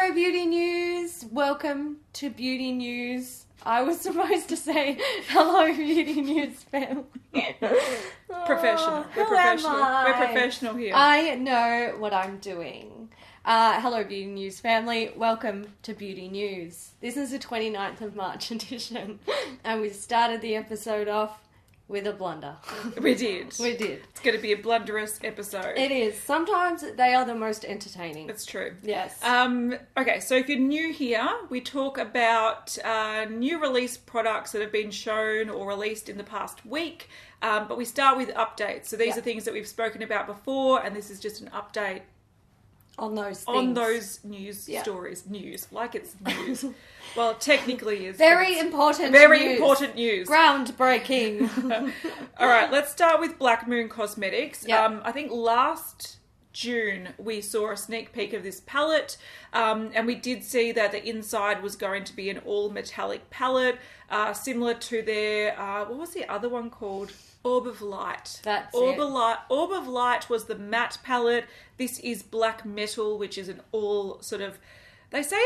Hello, Beauty News. Welcome to Beauty News. I was supposed to say hello, Beauty News family. Professional. We're Who professional. am I? We're professional here. I know what I'm doing. Hello, Beauty News family. Welcome to Beauty News. This is the 29th of March edition, and we started the episode off with a blunder. We did. We did. It's going to be a blunderous episode. It is. Sometimes they are the most entertaining. It's true. Yes. Okay, so if you're new here, we talk about new release products that have been shown or released in the past week, but we start with updates. So these are things that we've spoken about before, and this is just an update on those things. On those news stories. News. Like it's news. Well, it technically is. Very important news. Groundbreaking. All right, let's start with Blackmoon Cosmetics. Yep. I think last June we saw a sneak peek of this palette, and we did see that the inside was going to be an all metallic palette, similar to their, what was the other one called? Orb of Light. That's Orb it. Orb of Light was the matte palette. This is Black Metal, which is an all sort of... They say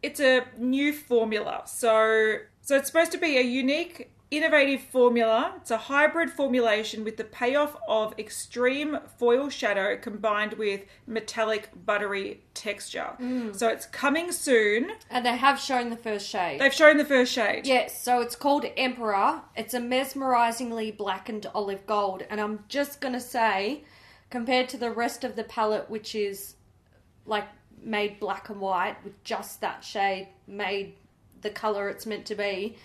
it's a new formula. So it's supposed to be a unique, innovative formula. It's a hybrid formulation with the payoff of extreme foil shadow combined with metallic buttery texture. So it's coming soon. And they have shown the first shade. They've shown the first shade. Yes, so it's called Emperor. It's a mesmerizingly blackened olive gold. And I'm just going to say, compared to the rest of the palette, which is like made black and white with just that shade, made the colour it's meant to be,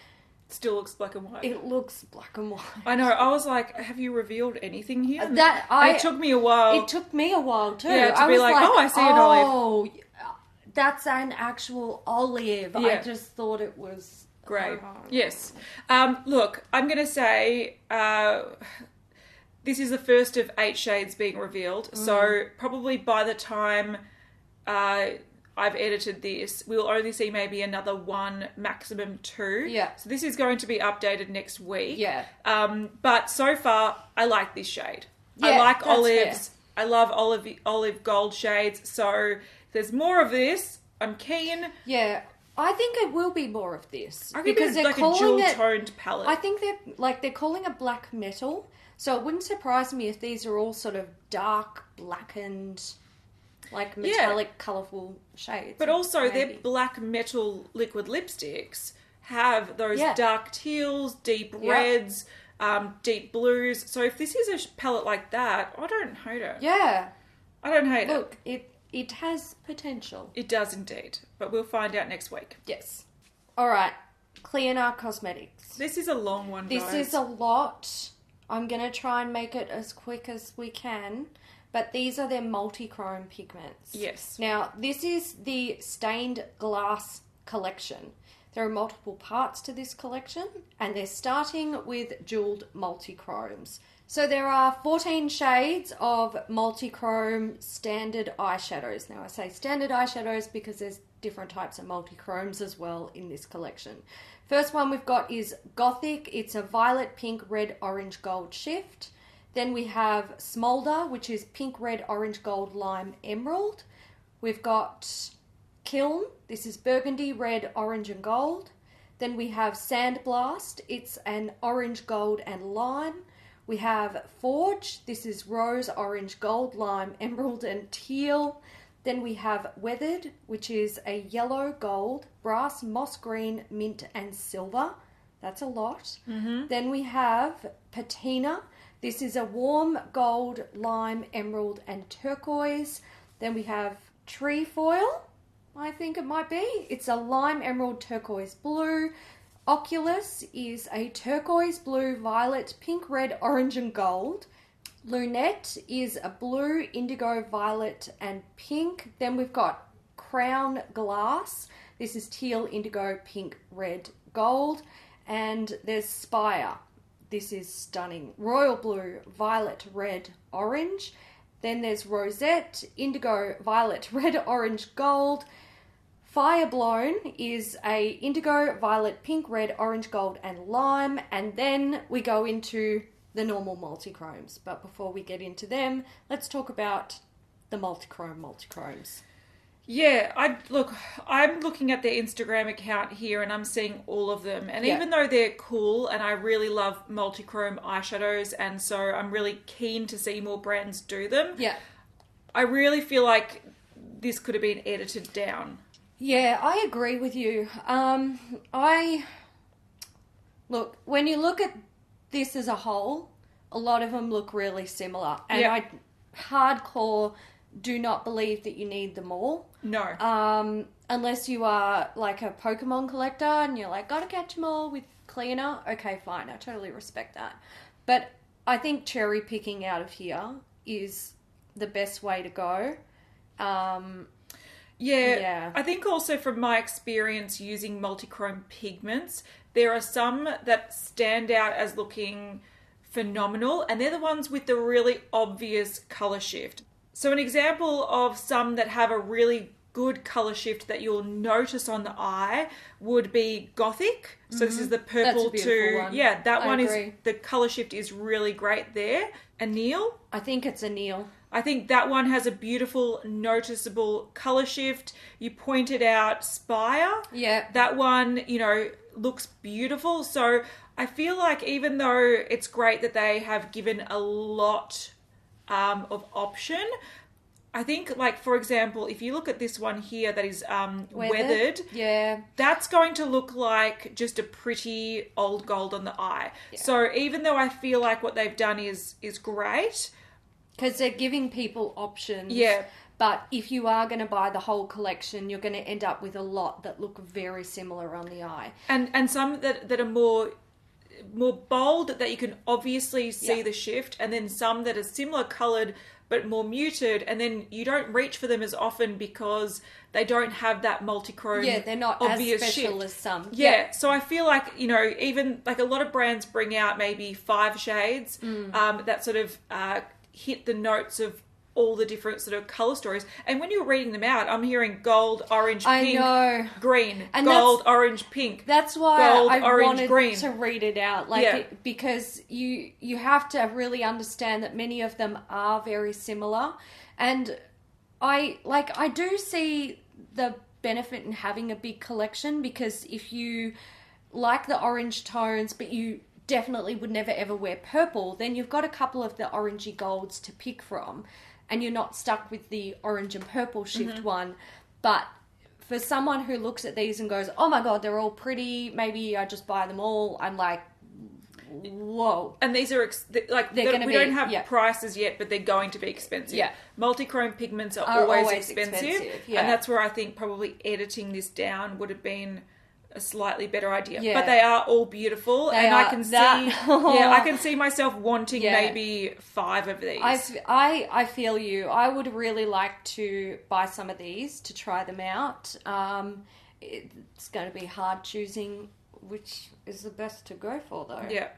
Still looks black and white. it looks black and white. I know. I was like, have you revealed anything here? And it took me a while. It took me a while too. Yeah, to I be was like, oh, I see an olive. Oh, that's an actual olive. Yeah. I just thought it was Great. Oh. Yes. Look, I'm going to say this is the first of 8 shades being revealed. So probably by the time I've edited this, we'll only see maybe another 1, maximum 2. Yeah. So this is going to be updated next week. Yeah. But so far, I like this shade. Yeah, I like that's olives. fair. I love olive gold shades. So if there's more of this, I'm keen. Yeah. I think it will be more of this. I think because it's like a dual-toned palette. I think they're calling it black metal. So it wouldn't surprise me if these are all sort of dark, blackened, like metallic, colourful shades. But also maybe. their black metal liquid lipsticks have those dark teals, deep reds, deep blues. So if this is a palette like that, I don't hate it. Yeah. I don't hate it. Look, it has potential. It does indeed. But we'll find out next week. Yes. All right. Clionadh Cosmetics. This is a long one, guys. This is a lot. I'm going to try and make it as quick as we can. But these are their multichrome pigments. Yes. Now, this is the stained glass collection. There are multiple parts to this collection, and they're starting with jeweled multichromes. So there are 14 shades of multichrome standard eyeshadows. Now, I say standard eyeshadows because there's different types of multichromes as well in this collection. First one we've got is Gothic. It's a violet, pink, red, orange, gold shift. Then we have Smolder, which is pink, red, orange, gold, lime, emerald. We've got Kiln. This is burgundy, red, orange, and gold. Then we have Sandblast. It's an orange, gold, and lime. We have Forge. This is rose, orange, gold, lime, emerald, and teal. Then we have Weathered, which is a yellow, gold, brass, moss green, mint, and silver. That's a lot. Mm-hmm. Then we have Patina. This is a warm gold, lime, emerald, and turquoise. Then we have Trefoil, I think it might be. It's a lime, emerald, turquoise, blue. Oculus is a turquoise, blue, violet, pink, red, orange, and gold. Lunette is a blue, indigo, violet, and pink. Then we've got Crown Glass. This is teal, indigo, pink, red, gold. And there's Spire. This is stunning. Royal blue, violet, red, orange. Then there's Rosette, indigo, violet, red, orange, gold. Fireblown is a indigo, violet, pink, red, orange, gold, and lime. And then we go into the normal multichromes. But before we get into them, let's talk about the multichromes. Yeah, I'm looking at their Instagram account here and I'm seeing all of them. And even though they're cool and I really love multichrome eyeshadows, and so I'm really keen to see more brands do them, I really feel like this could have been edited down. Yeah, I agree with you. Look, when you look at this as a whole, a lot of them look really similar. And I hardcore do not believe that you need them all. No. Unless you are like a Pokemon collector and you're like, gotta catch them all with Clionadh. Okay, fine. I totally respect that. But I think cherry picking out of here is the best way to go. Yeah. I think also from my experience using multichrome pigments, there are some that stand out as looking phenomenal, and they're the ones with the really obvious colour shift. So an example of some that have a really good colour shift that you'll notice on the eye would be Gothic. So this is the purple to... one. Yeah, that one agree. is... The colour shift is really great there. Anil? I think it's Anil. I think that one has a beautiful, noticeable colour shift. You pointed out Spire. Yeah. That one, looks beautiful. So I feel like even though it's great that they have given a lot of option, I think, like, for example, if you look at this one here that is weathered, that's going to look like just a pretty old gold on the eye. Yeah. So even though I feel like what they've done is great... Because they're giving people options. Yeah. But if you are going to buy the whole collection, you're going to end up with a lot that look very similar on the eye. And some that are more bold, that you can obviously see the shift, and then some that are similar coloured but more muted, and then you don't reach for them as often because they don't have that multichrome. Yeah, they're not obvious as special shift. as some. Yeah, so I feel like, even like a lot of brands bring out maybe 5 shades that sort of hit the notes of all the different sort of colour stories. And when you're reading them out, I'm hearing gold, orange, pink, green, and gold, orange, pink. That's why gold, I orange, wanted green. to read it out. Because you have to really understand that many of them are very similar. And I do see the benefit in having a big collection, because if you like the orange tones, but you definitely would never ever wear purple, then you've got a couple of the orangey golds to pick from, and you're not stuck with the orange and purple shift one. But for someone who looks at these and goes, oh my god, they're all pretty, maybe I just buy them all, I'm like, whoa. And these are we don't have prices yet, but they're going to be expensive. Yeah. Multichrome pigments are always expensive. Yeah. And that's where I think probably editing this down would have been a slightly better idea. Yeah. But they are all beautiful, I can see myself wanting maybe 5 of these. I feel you. I would really like to buy some of these to try them out. It's going to be hard choosing which is the best to go for, though. Yeah.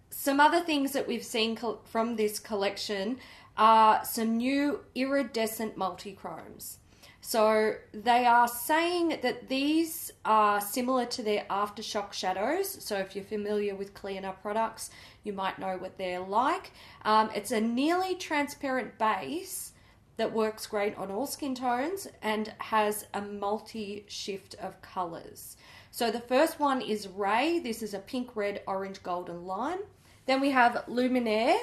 Some other things that we've seen from this collection are some new iridescent multichromes. So they are saying that these are similar to their Aftershock shadows. So if you're familiar with Clionadh products, you might know what they're like. It's a nearly transparent base that works great on all skin tones and has a multi-shift of colours. So the first one is Raye. This is a pink, red, orange, gold and lime. Then we have Luminaire,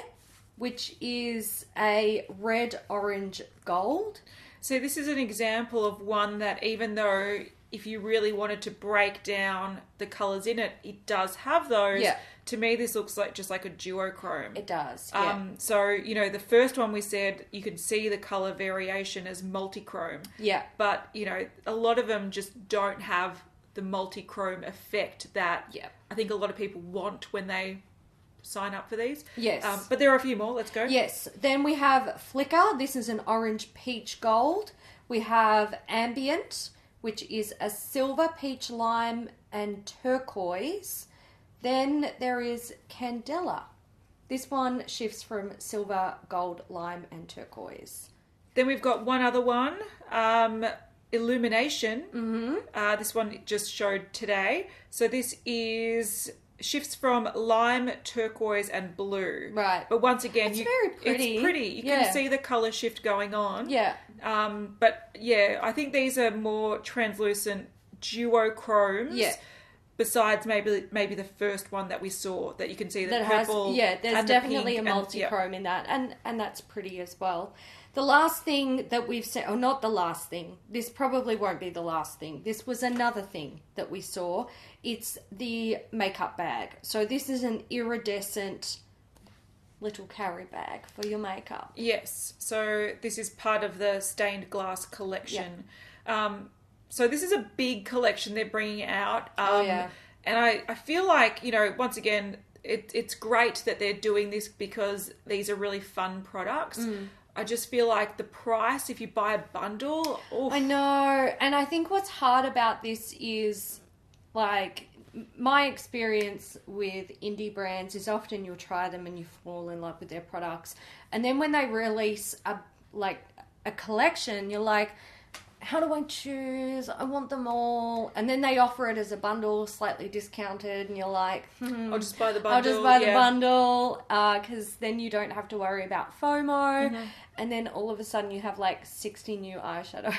which is a red, orange, gold. So this is an example of one that, even though if you really wanted to break down the colours in it, it does have those. Yeah. To me, this looks like just like a duochrome. It does, yeah. So, the first one we said you could see the colour variation as multichrome. Yeah. But, a lot of them just don't have the multichrome effect that I think a lot of people want when they sign up for these. Yes. But there are a few more. Let's go. Yes. Then we have Flicker. This is an orange peach gold. We have Ambient, which is a silver, peach, lime, and turquoise. Then there is Candela. This one shifts from silver, gold, lime, and turquoise. Then we've got one other one, Illumination. Mm-hmm. This one just showed today. So this shifts from lime, turquoise, and blue. Right. But once again, very pretty. It's pretty. You can see the colour shift going on. Yeah. But yeah, I think these are more translucent duochromes. Yeah. Besides maybe the first one that we saw, that you can see the that purple. has, there's and the definitely a pink multichrome in that, and that's pretty as well. The last thing that we've seen, or not the last thing, this probably won't be the last thing. This was another thing that we saw. It's the makeup bag. So this is an iridescent little carry bag for your makeup. Yes. So this is part of the stained glass collection. So this is a big collection they're bringing out. And I feel like, once again, it's great that they're doing this because these are really fun products. I just feel like the price, if you buy a bundle... Oof. I know. And I think what's hard about this is, like, my experience with indie brands is often you'll try them and you fall in love with their products. And then when they release a collection, you're like... How do I choose? I want them all. And then they offer it as a bundle, slightly discounted, and you're like, I'll just buy the bundle. I'll just buy the bundle, because then you don't have to worry about FOMO. And then all of a sudden you have like 60 new eyeshadows.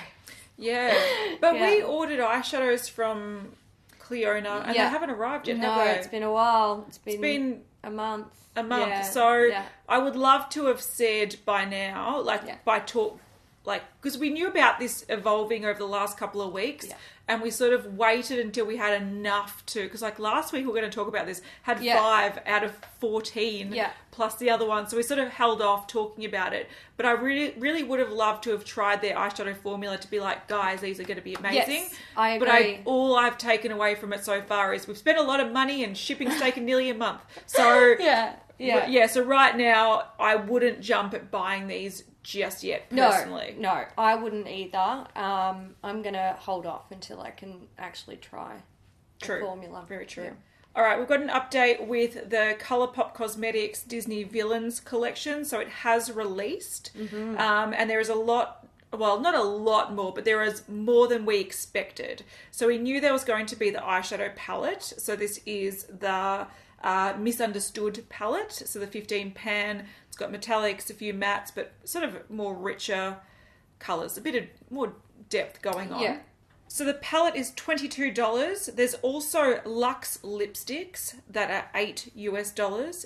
Yeah. But we ordered eyeshadows from Clionadh, and they haven't arrived yet, have they? It's been a while. It's been a month. So I would love to have said by now, because we knew about this evolving over the last couple of weeks, and we sort of waited until we had enough to, because like last week we were going to talk about this, had 5 out of 14 plus the other one, so we sort of held off talking about it. But I really, really would have loved to have tried their eyeshadow formula to be like, guys, these are going to be amazing. Yes, I agree. But all I've taken away from it so far is we've spent a lot of money and shipping's taken nearly a month. So so right now I wouldn't jump at buying these just yet, personally. No, I wouldn't either. I'm going to hold off until I can actually try the formula. Very true. Yeah. All right, we've got an update with the Colourpop Cosmetics Disney Villains collection. So it has released, and there is a lot, well, not a lot more, but there is more than we expected. So we knew there was going to be the eyeshadow palette. So this is the Misunderstood palette. So the 15 pan. It's got metallics, a few mattes, but sort of more richer colours, a bit of more depth going on. Yeah. So the palette is $22. There's also luxe lipsticks that are $8 US.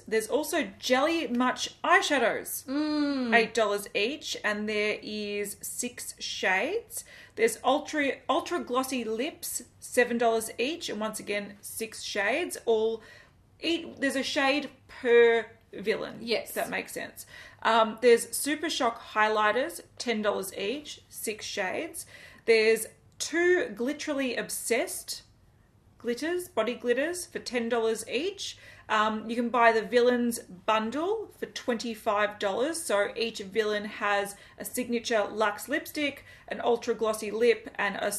There's also Jelly Much eyeshadows, $8 each, and there is 6 shades. There's ultra glossy lips, $7 each, and once again 6 shades. There's a shade per villain. Yes. If that makes sense. There's Super Shock highlighters, $10 each, 6 shades. There's 2 Glitterily Obsessed body glitters for $10 each. You can buy the Villains bundle for $25. So each villain has a signature luxe lipstick, an ultra glossy lip, and a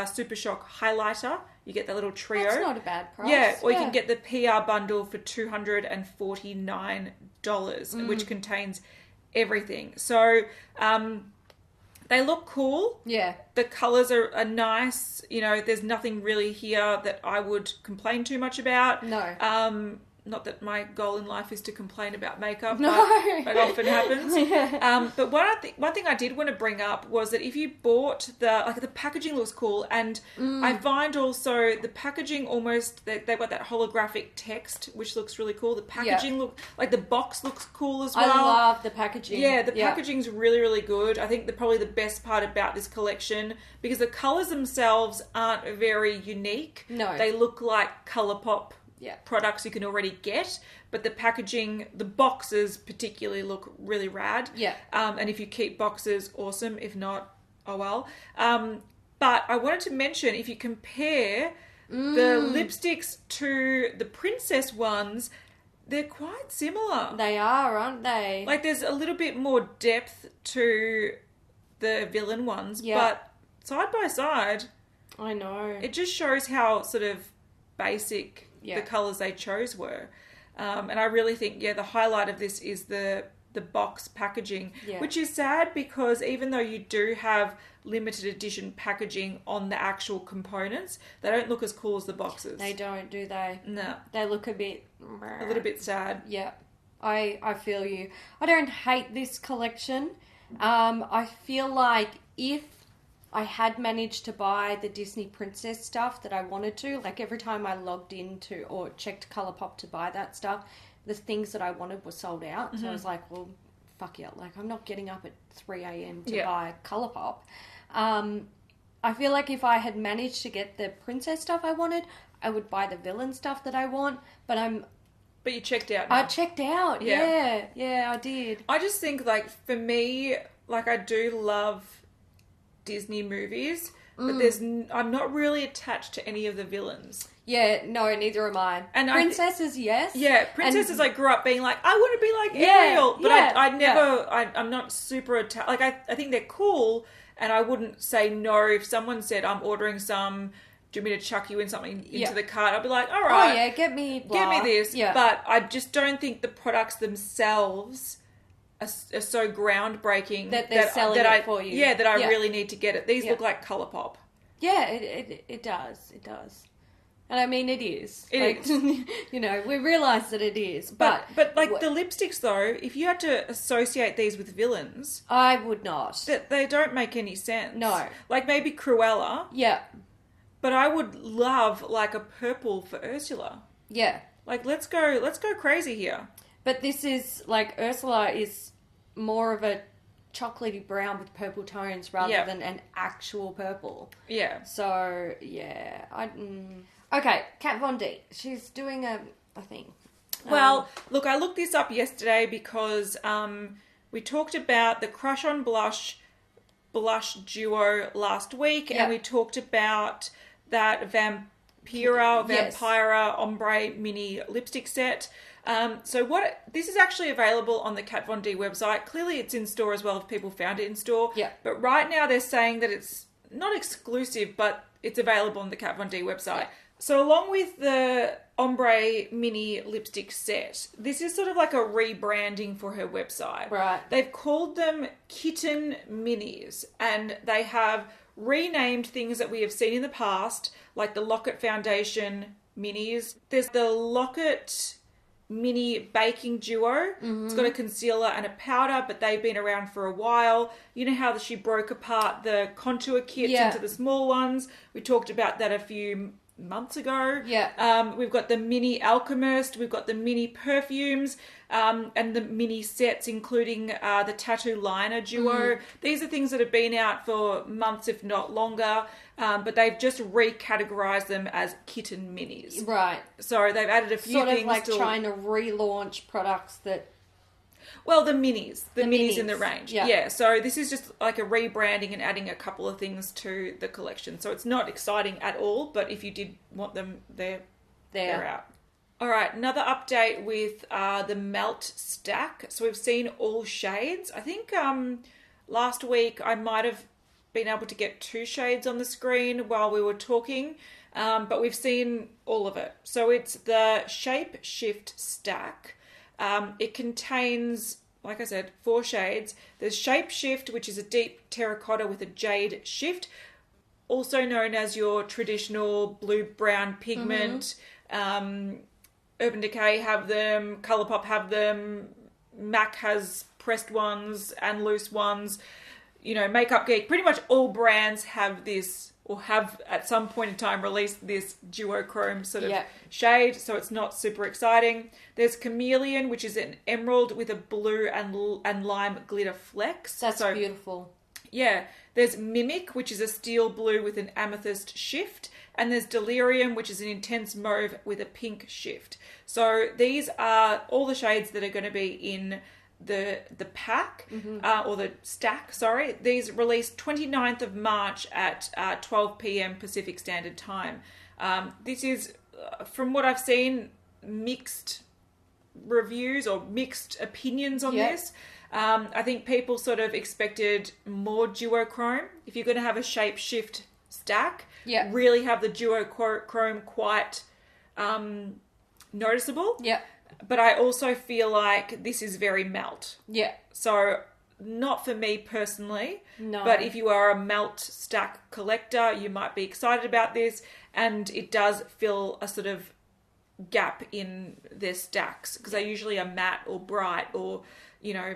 Super Shock highlighter. You get the little trio. That's not a bad price. Yeah, or you can get the PR bundle for $249, which contains everything. So they look cool. Yeah. The colours are nice. There's nothing really here that I would complain too much about. No. Not that my goal in life is to complain about makeup, No. but it often happens. Yeah. But one thing I did want to bring up was that if you bought the packaging looks cool, and I find also the packaging almost, they've got that holographic text, which looks really cool. The packaging look like the box looks cool as well. I love the packaging. Yeah, the packaging's really, really good. I think probably the best part about this collection, because the colours themselves aren't very unique. No. They look like Colourpop products you can already get, but the packaging, the boxes particularly look really rad. Yeah. And if you keep boxes, awesome. If not, oh well. But I wanted to mention, if you compare the lipsticks to the princess ones, they're quite similar. They are, aren't they? Like there's a little bit more depth to the villain ones, but side by side, I know. it just shows how sort of basic the colours they chose were. And I really think, the highlight of this is the box packaging, which is sad because even though you do have limited edition packaging on the actual components, they don't look as cool as the boxes. They don't, do they? No. They look a little bit sad. Yeah. I feel you. I don't hate this collection. I feel like if I had managed to buy the Disney Princess stuff that I wanted to, like every time I logged into or checked Colourpop to buy that stuff, the things that I wanted were sold out. So I was like, well, fuck yeah. Like, I'm not getting up at 3 a.m. to buy Colourpop. I feel like if I had managed to get the princess stuff I wanted, I would buy the villain stuff that I want. But you checked out now. I checked out. Yeah, I did. I just think, like, for me, like, I do love Disney movies, but I'm not really attached to any of the villains. Yeah, no, neither am I. And princesses, yes. Yeah, princesses, I grew up being like, I want to be like Ariel. But I never, I'm not super attached. Like, I think they're cool, and I wouldn't say no if someone said, I'm ordering some, do you want me to chuck you in something into the cart? I'd be like, all right. Oh, yeah, get me this. Yeah. But I just don't think the products themselves are so groundbreaking that they're selling it for you. Yeah, that I really need to get it. These look like Colourpop. Yeah, it does. It does. And I mean, it is. It is. You know, we realise that it is. But like the lipsticks, though, if you had to associate these with villains... I would not. They don't make any sense. No. Like maybe Cruella. Yeah. But I would love, like, a purple for Ursula. Yeah. Like, let's go crazy here. But this is, like, Ursula is more of a chocolatey brown with purple tones rather than an actual purple. Yeah. So, yeah. Okay, Kat Von D. She's doing a thing. Well, look, I looked this up yesterday because we talked about the Crush on Blush duo last week, and we talked about that Vampira Ombre mini lipstick set. This is actually available on the Kat Von D website. Clearly it's in store as well if people found it in store. Yeah. But right now they're saying that it's not exclusive, but it's available on the Kat Von D website. Yeah. So along with the Ombre mini lipstick set, this is sort of like a rebranding for her website. Right. They've called them Kitten Minis, and they have renamed things that we have seen in the past, like the Locket Foundation Minis. There's the Locket Mini Baking Duo. It's got a concealer and a powder, but they've been around for a while. You know how she broke apart the contour kits into the small ones? We talked about that a few months ago. Yeah. We've got the Mini Alchemist, we've got the Mini Perfumes, and the mini sets, including the Tattoo Liner Duo. These are things that have been out for months, if not longer, but they've just recategorized them as Kitten Minis. Right. So they've added a few sort things. Sort of like trying to relaunch products that... Well, the minis. The minis in the range. Yeah. So this is just like a rebranding and adding a couple of things to the collection. So it's not exciting at all, but if you did want them, they're out. All right, another update with the Melt Stack. So we've seen all shades. I think last week I might have been able to get 2 shades on the screen while we were talking, but we've seen all of it. So it's the Shape Shift Stack. It contains, like I said, 4 shades. There's Shape Shift, which is a deep terracotta with a jade shift, also known as your traditional blue-brown pigment. Urban Decay have them, Colourpop have them, MAC has pressed ones and loose ones. You know, Makeup Geek, pretty much all brands have this, or have at some point in time released this duochrome sort of shade, so it's not super exciting. There's Chameleon, which is an emerald with a blue and lime glitter flecks. That's beautiful. Yeah. There's Mimic, which is a steel blue with an amethyst shift. And there's Delirium, which is an intense mauve with a pink shift. So these are all the shades that are going to be in the pack, or the stack, sorry. These released 29th of March at 12 p.m. Pacific Standard Time. This is, from what I've seen, mixed reviews or mixed opinions on this. I think people sort of expected more duochrome. If you're going to have a shape shift stack, really have the duochrome quite noticeable. But I also feel like this is very melt. So not for me personally. No. But if you are a melt stack collector, you might be excited about this. And it does fill a sort of gap in their stacks, because they usually are matte or bright, or, you know,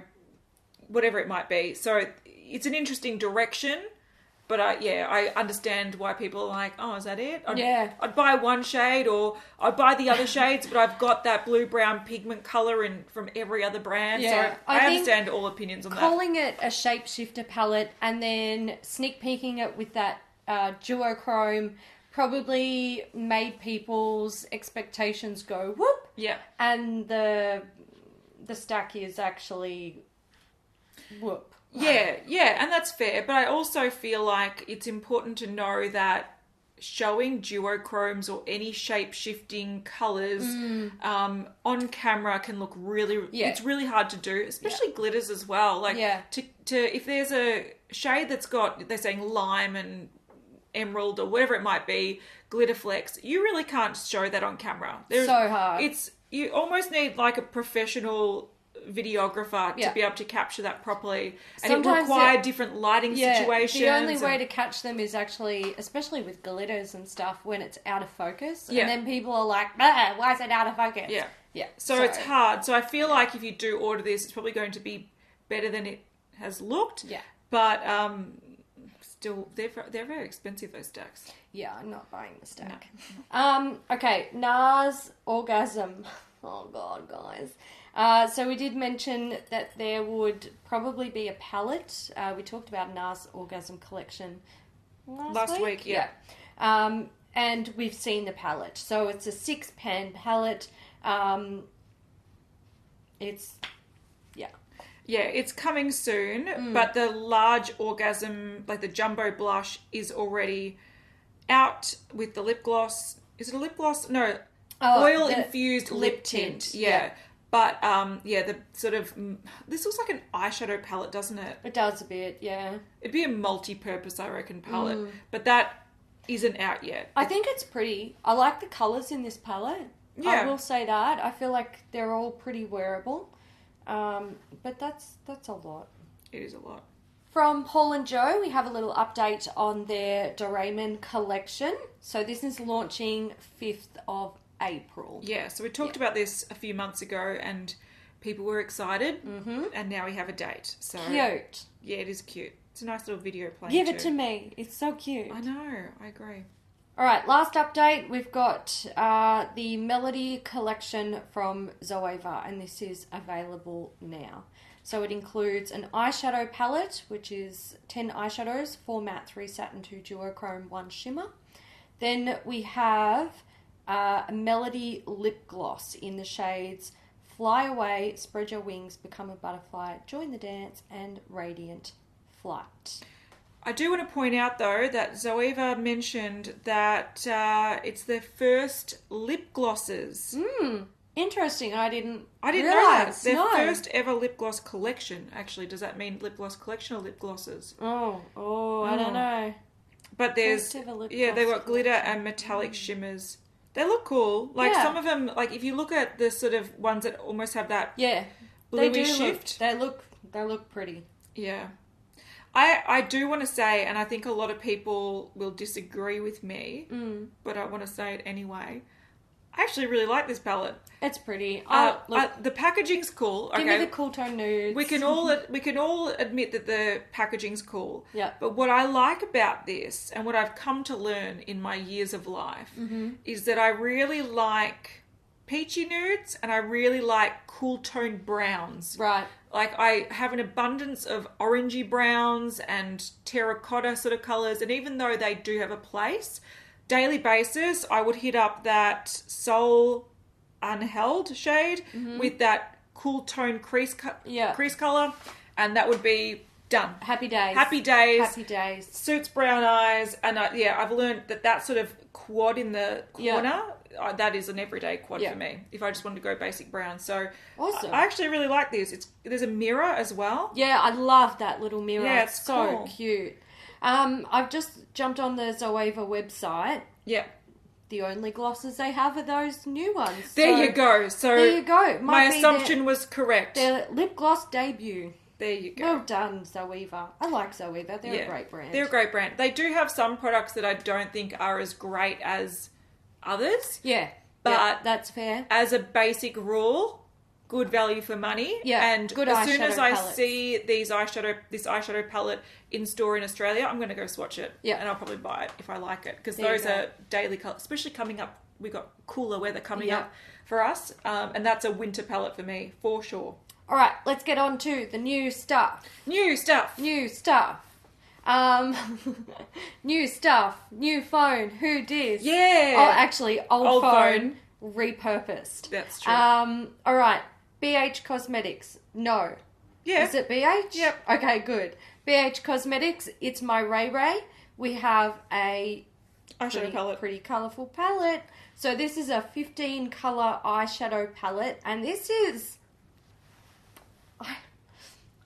whatever it might be. So it's an interesting direction. But I understand why people are like, oh, is that it? I'd buy one shade, or I'd buy the other shades, but I've got that blue-brown pigment colour from every other brand. Yeah. So I understand all opinions on that. Calling it a shapeshifter palette and then sneak peeking it with that duochrome probably made people's expectations go whoop. Yeah. And the stack is actually whoop. Yeah, and that's fair. But I also feel like it's important to know that showing duochromes or any shape-shifting colours on camera can look really... Yeah. It's really hard to do, especially glitters as well. Like, to if there's a shade that's got, they're saying lime and emerald or whatever it might be, glitter flecks, you really can't show that on camera. So hard. You almost need like a professional videographer to be able to capture that properly, and sometimes it required different lighting situations. The only way to catch them is actually, especially with glitters and stuff, when it's out of focus, and then people are like, why is it out of focus? So it's hard. So I feel like if you do order this, it's probably going to be better than it has looked, but still they're very expensive, those stacks. I'm not buying the stack. No. Okay, Nars Orgasm. Oh god, guys. So we did mention that there would probably be a palette. We talked about Nars Orgasm collection last week. And we've seen the palette. So it's a 6-pan palette. It's coming soon, but the large Orgasm, like the jumbo blush, is already out with the lip gloss. Is it a lip gloss? No, oil-infused lip tint. Yeah. But, the sort of... This looks like an eyeshadow palette, doesn't it? It does a bit, yeah. It'd be a multi-purpose, I reckon, palette. But that isn't out yet. I think it's pretty. I like the colours in this palette. Yeah. I will say that. I feel like they're all pretty wearable. But that's a lot. It is a lot. From Paul & Joe, we have a little update on their Doreamon collection. So this is launching 5th of April. Yeah, so we talked about this a few months ago and people were excited, and now we have a date. So cute. Yeah, it is cute. It's a nice little video playing Give it to me. It's so cute. I know, I agree. All right, last update. We've got the Melody collection from Zoeva, and this is available now. So it includes an eyeshadow palette, which is 10 eyeshadows, 4 matte, 3 satin, 2 duochrome, 1 shimmer. Then we have a Melody lip gloss in the shades Fly Away, Spread Your Wings, Become a Butterfly, Join the Dance, and Radiant Flight. I do want to point out, though, that Zoeva mentioned that it's their first lip glosses. Interesting. I didn't know that. Their first ever lip gloss collection. Actually, does that mean lip gloss collection or lip glosses? Oh, I don't know. But there's, they've got glitter and metallic shimmers. They look cool. Like some of them, like if you look at the sort of ones that almost have that bluey shift. They look pretty. Yeah. I do want to say, and I think a lot of people will disagree with me, but I want to say it anyway. I actually really like this palette. It's pretty. The packaging's cool. Give me the cool tone nudes. We can all admit that the packaging's cool. Yeah. But what I like about this, and what I've come to learn in my years of life, is that I really like peachy nudes and I really like cool toned browns. Right. Like I have an abundance of orangey browns and terracotta sort of colours, and even though they do have a place, daily basis, I would hit up that Soul Unheld shade with that cool tone crease colour, and that would be done. Happy days. Happy days. Happy days. Suits brown eyes, and I've learned that sort of quad in the corner, that is an everyday quad for me, if I just wanted to go basic brown. So awesome. I actually really like this. There's a mirror as well. Yeah, I love that little mirror. Yeah, it's so cool. Cute. I've just jumped on the Zoeva website. Yeah. The only glosses they have are those new ones. There you go. So there you go. My assumption was correct. Their lip gloss debut. There you go. Well done, Zoeva. I like Zoeva. They're a great brand. They're a great brand. They do have some products that I don't think are as great as others. Yeah. But that's fair. As a basic rule, good value for money. Yeah, and good as soon as I palettes. see this eyeshadow palette in store in Australia, I'm going to go swatch it. Yeah. And I'll probably buy it if I like it, because There you those go. are daily colors, especially coming up. We've got cooler weather coming Yeah. up for us, and that's a winter palette for me, for sure. All right, let's get on to the new stuff. New stuff. New stuff. New stuff. New phone. Who dis? Yeah. Oh, actually, old phone phone. repurposed. That's true. All right. BH Cosmetics. No. Yeah. Is it BH? Yep. Okay, good. BH Cosmetics. It's my Raye. We have a Eyeshadow palette. pretty colourful palette. So this is a 15 colour eyeshadow palette, and this is...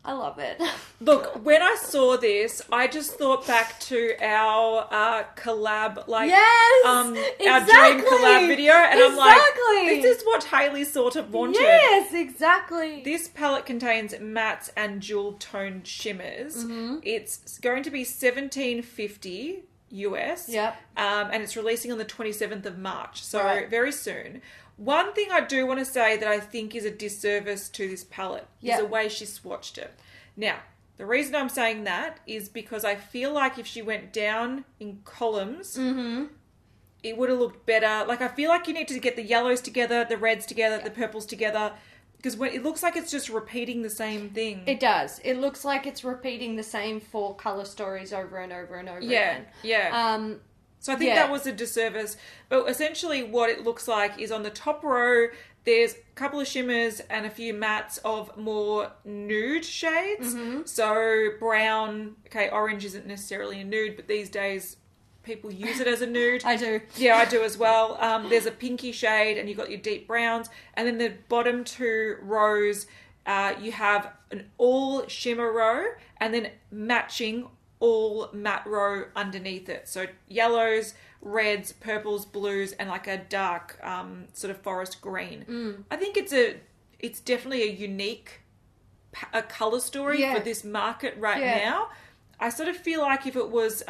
I love it. Look, when I saw this, I just thought back to our collab, Yes, our exactly. dream collab video, and I'm like, Exactly. this is what Hayley sort of wanted. Yes, exactly. This palette contains mattes and jewel toned shimmers. It's going to be $17.50 US. Yep. And it's releasing on the 27th of March, so Right. very soon. One thing I do want to say that I think is a disservice to this palette Yep. is the way she swatched it. Now, the reason I'm saying that is because I feel like if she went down in columns, it would have looked better. Like, I feel like you need to get the yellows together, the reds together, the purples together, because when it looks like it's just repeating the same thing. It does. It looks like it's repeating the same 4 colour stories over and over and over again. Yeah. So I think that was a disservice. But essentially what it looks like is on the top row, there's a couple of shimmers and a few mattes of more nude shades. So brown, okay, orange isn't necessarily a nude, but these days people use it as a nude. I do. Yeah, I do as well. There's a pinky shade and you've got your deep browns. And then the bottom 2 rows, you have an all shimmer row and then matching all matte row underneath it. So yellows, reds, purples, blues, and like a dark sort of forest green. I think it's definitely a unique a colour story for this market right now. I sort of feel like if it was,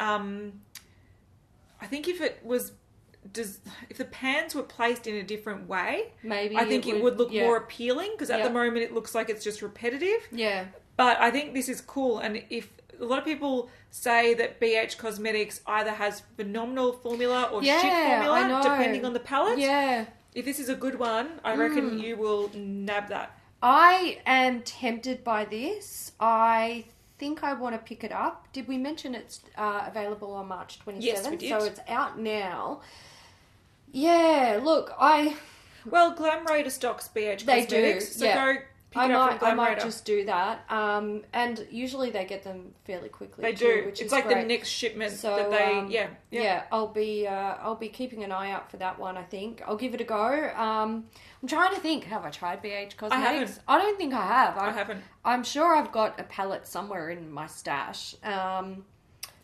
if the pans were placed in a different way, Maybe I think it would look more appealing, because at Yeah. the moment it looks like it's just repetitive. Yeah. But I think this is cool, and if a lot of people say that BH Cosmetics either has phenomenal formula or shit I formula, know. depending on the palette. Yeah. If this is a good one, I reckon you will nab that. I am tempted by this. I think I want to pick it up. Did we mention it's available on March 27th? Yes, we did. So it's out now. Yeah, look, Well, Glamlite stocks BH They do, Cosmetics, so yeah. go pick it up from I might Glamlite. just do that. And usually they get them fairly quickly. They too, do. which It's is like great. the next shipment So, that they. Yeah, I'll be keeping an eye out for that one. I think I'll give it a go. I'm trying to think. Have I tried BH Cosmetics? haven't. I don't think I have. I haven't. I'm sure I've got a palette somewhere in my stash.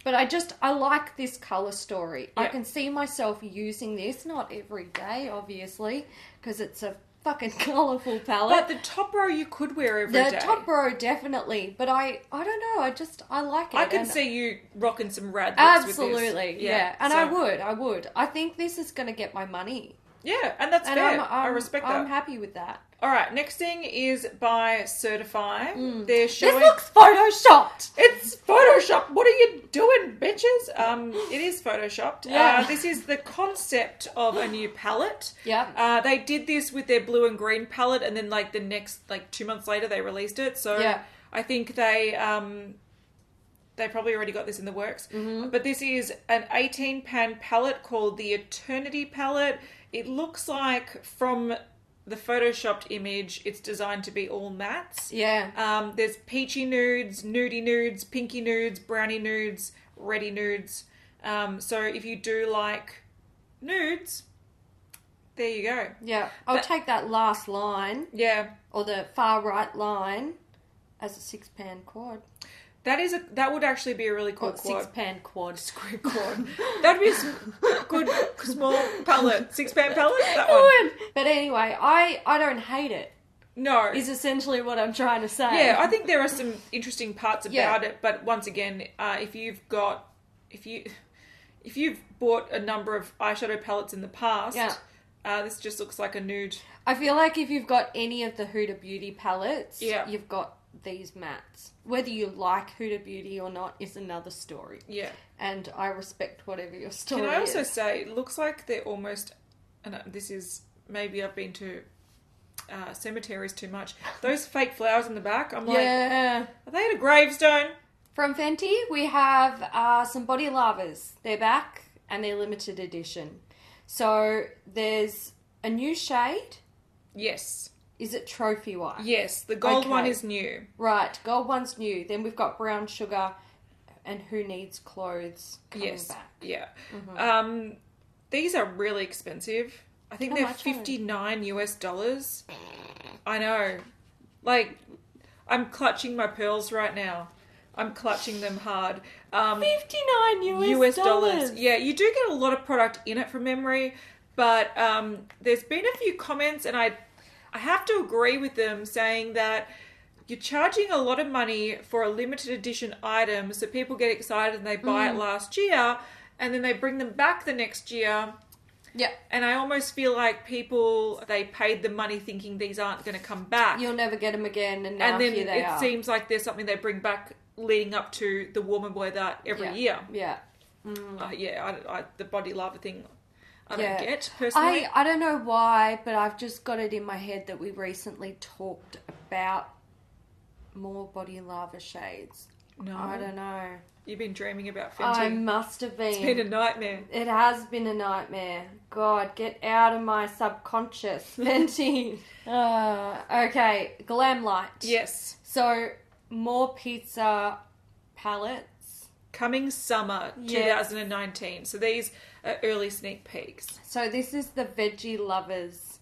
But I like this colour story. I Yeah. can see myself using this, not every day, obviously, because it's a fucking colourful palette. But the top row you could wear every day. The top row, definitely. But I don't know. I like it. I can and- see you rocking some rad looks with this. Absolutely, yeah. And so- I would. I think this is going to get my money. Yeah, and that's And fair. I respect that. I'm happy with that. All right, next thing is by Certifeye. They're This showing... looks photoshopped. It's Photoshop. What are you doing, bitches? It is Photoshopped. Yeah. This is the concept of a new palette. Yeah. They did this with their blue and green palette, and then the next 2 months later they released it. So Yeah. I think they probably already got this in the works. But this is an 18 pan palette called the Eternity palette. It looks like from the photoshopped image, it's designed to be all mattes. Yeah. There's peachy nudes, nudie nudes, pinky nudes, brownie nudes, reddy nudes. So if you do like nudes, there you go. Yeah. I'll take that last line, Yeah. or the far right line, as a 6-pan quad. That would actually be a really cool Or quad. 6-pan quad. Square quad. That'd be a good small palette. 6-pan palette? That one. But anyway, I don't hate it, No. is essentially what I'm trying to say. Yeah, I think there are some interesting parts about Yeah. it, but once again, if you've bought a number of eyeshadow palettes in the past, Yeah. This just looks like a nude. I feel like if you've got any of the Huda Beauty palettes, Yeah. you've got these mattes. Whether you like Huda Beauty or not is another story. Yeah. And I respect whatever your story Can I also is. say, it looks like they're almost, and this is, maybe I've been to cemeteries too much. Those fake flowers in the back, I'm like, Yeah. are they at a gravestone? From Fenty, we have some body lavas. They're back and they're limited edition. So there's a new shade. Yes. Is it Trophy White? Yes, the gold Okay. one is new. Right, gold one's new. Then we've got Brown Sugar and Who Needs Clothes coming Yes, back. yeah. Mm-hmm. These are really expensive. I think How they're much are they? $59 US. I know. Like, I'm clutching my pearls right now. I'm clutching them hard. 59 US dollars. Yeah, you do get a lot of product in it from memory, but there's been a few comments, and I have to agree with them, saying that you're charging a lot of money for a limited edition item, so people get excited and they buy it last year, and then they bring them back the next year. Yeah. And I almost feel like people, they paid the money thinking these aren't going to come back. You'll never get them again, and now And then here they it are. seems like there's something they bring back leading up to the warmer weather every year. Yeah. The body lava thing, I Yeah. don't get, personally. I don't know why, but I've just got it in my head that we recently talked about more body lava shades. No. I don't know. You've been dreaming about I Fenty. must have been. It's been a nightmare. It has been a nightmare. God, get out of my subconscious, Fenty. Okay, Glamlite. Yes. So, more pizza palettes. Coming summer Yes. 2019. So these are early sneak peeks. So, this is the Veggie Lovers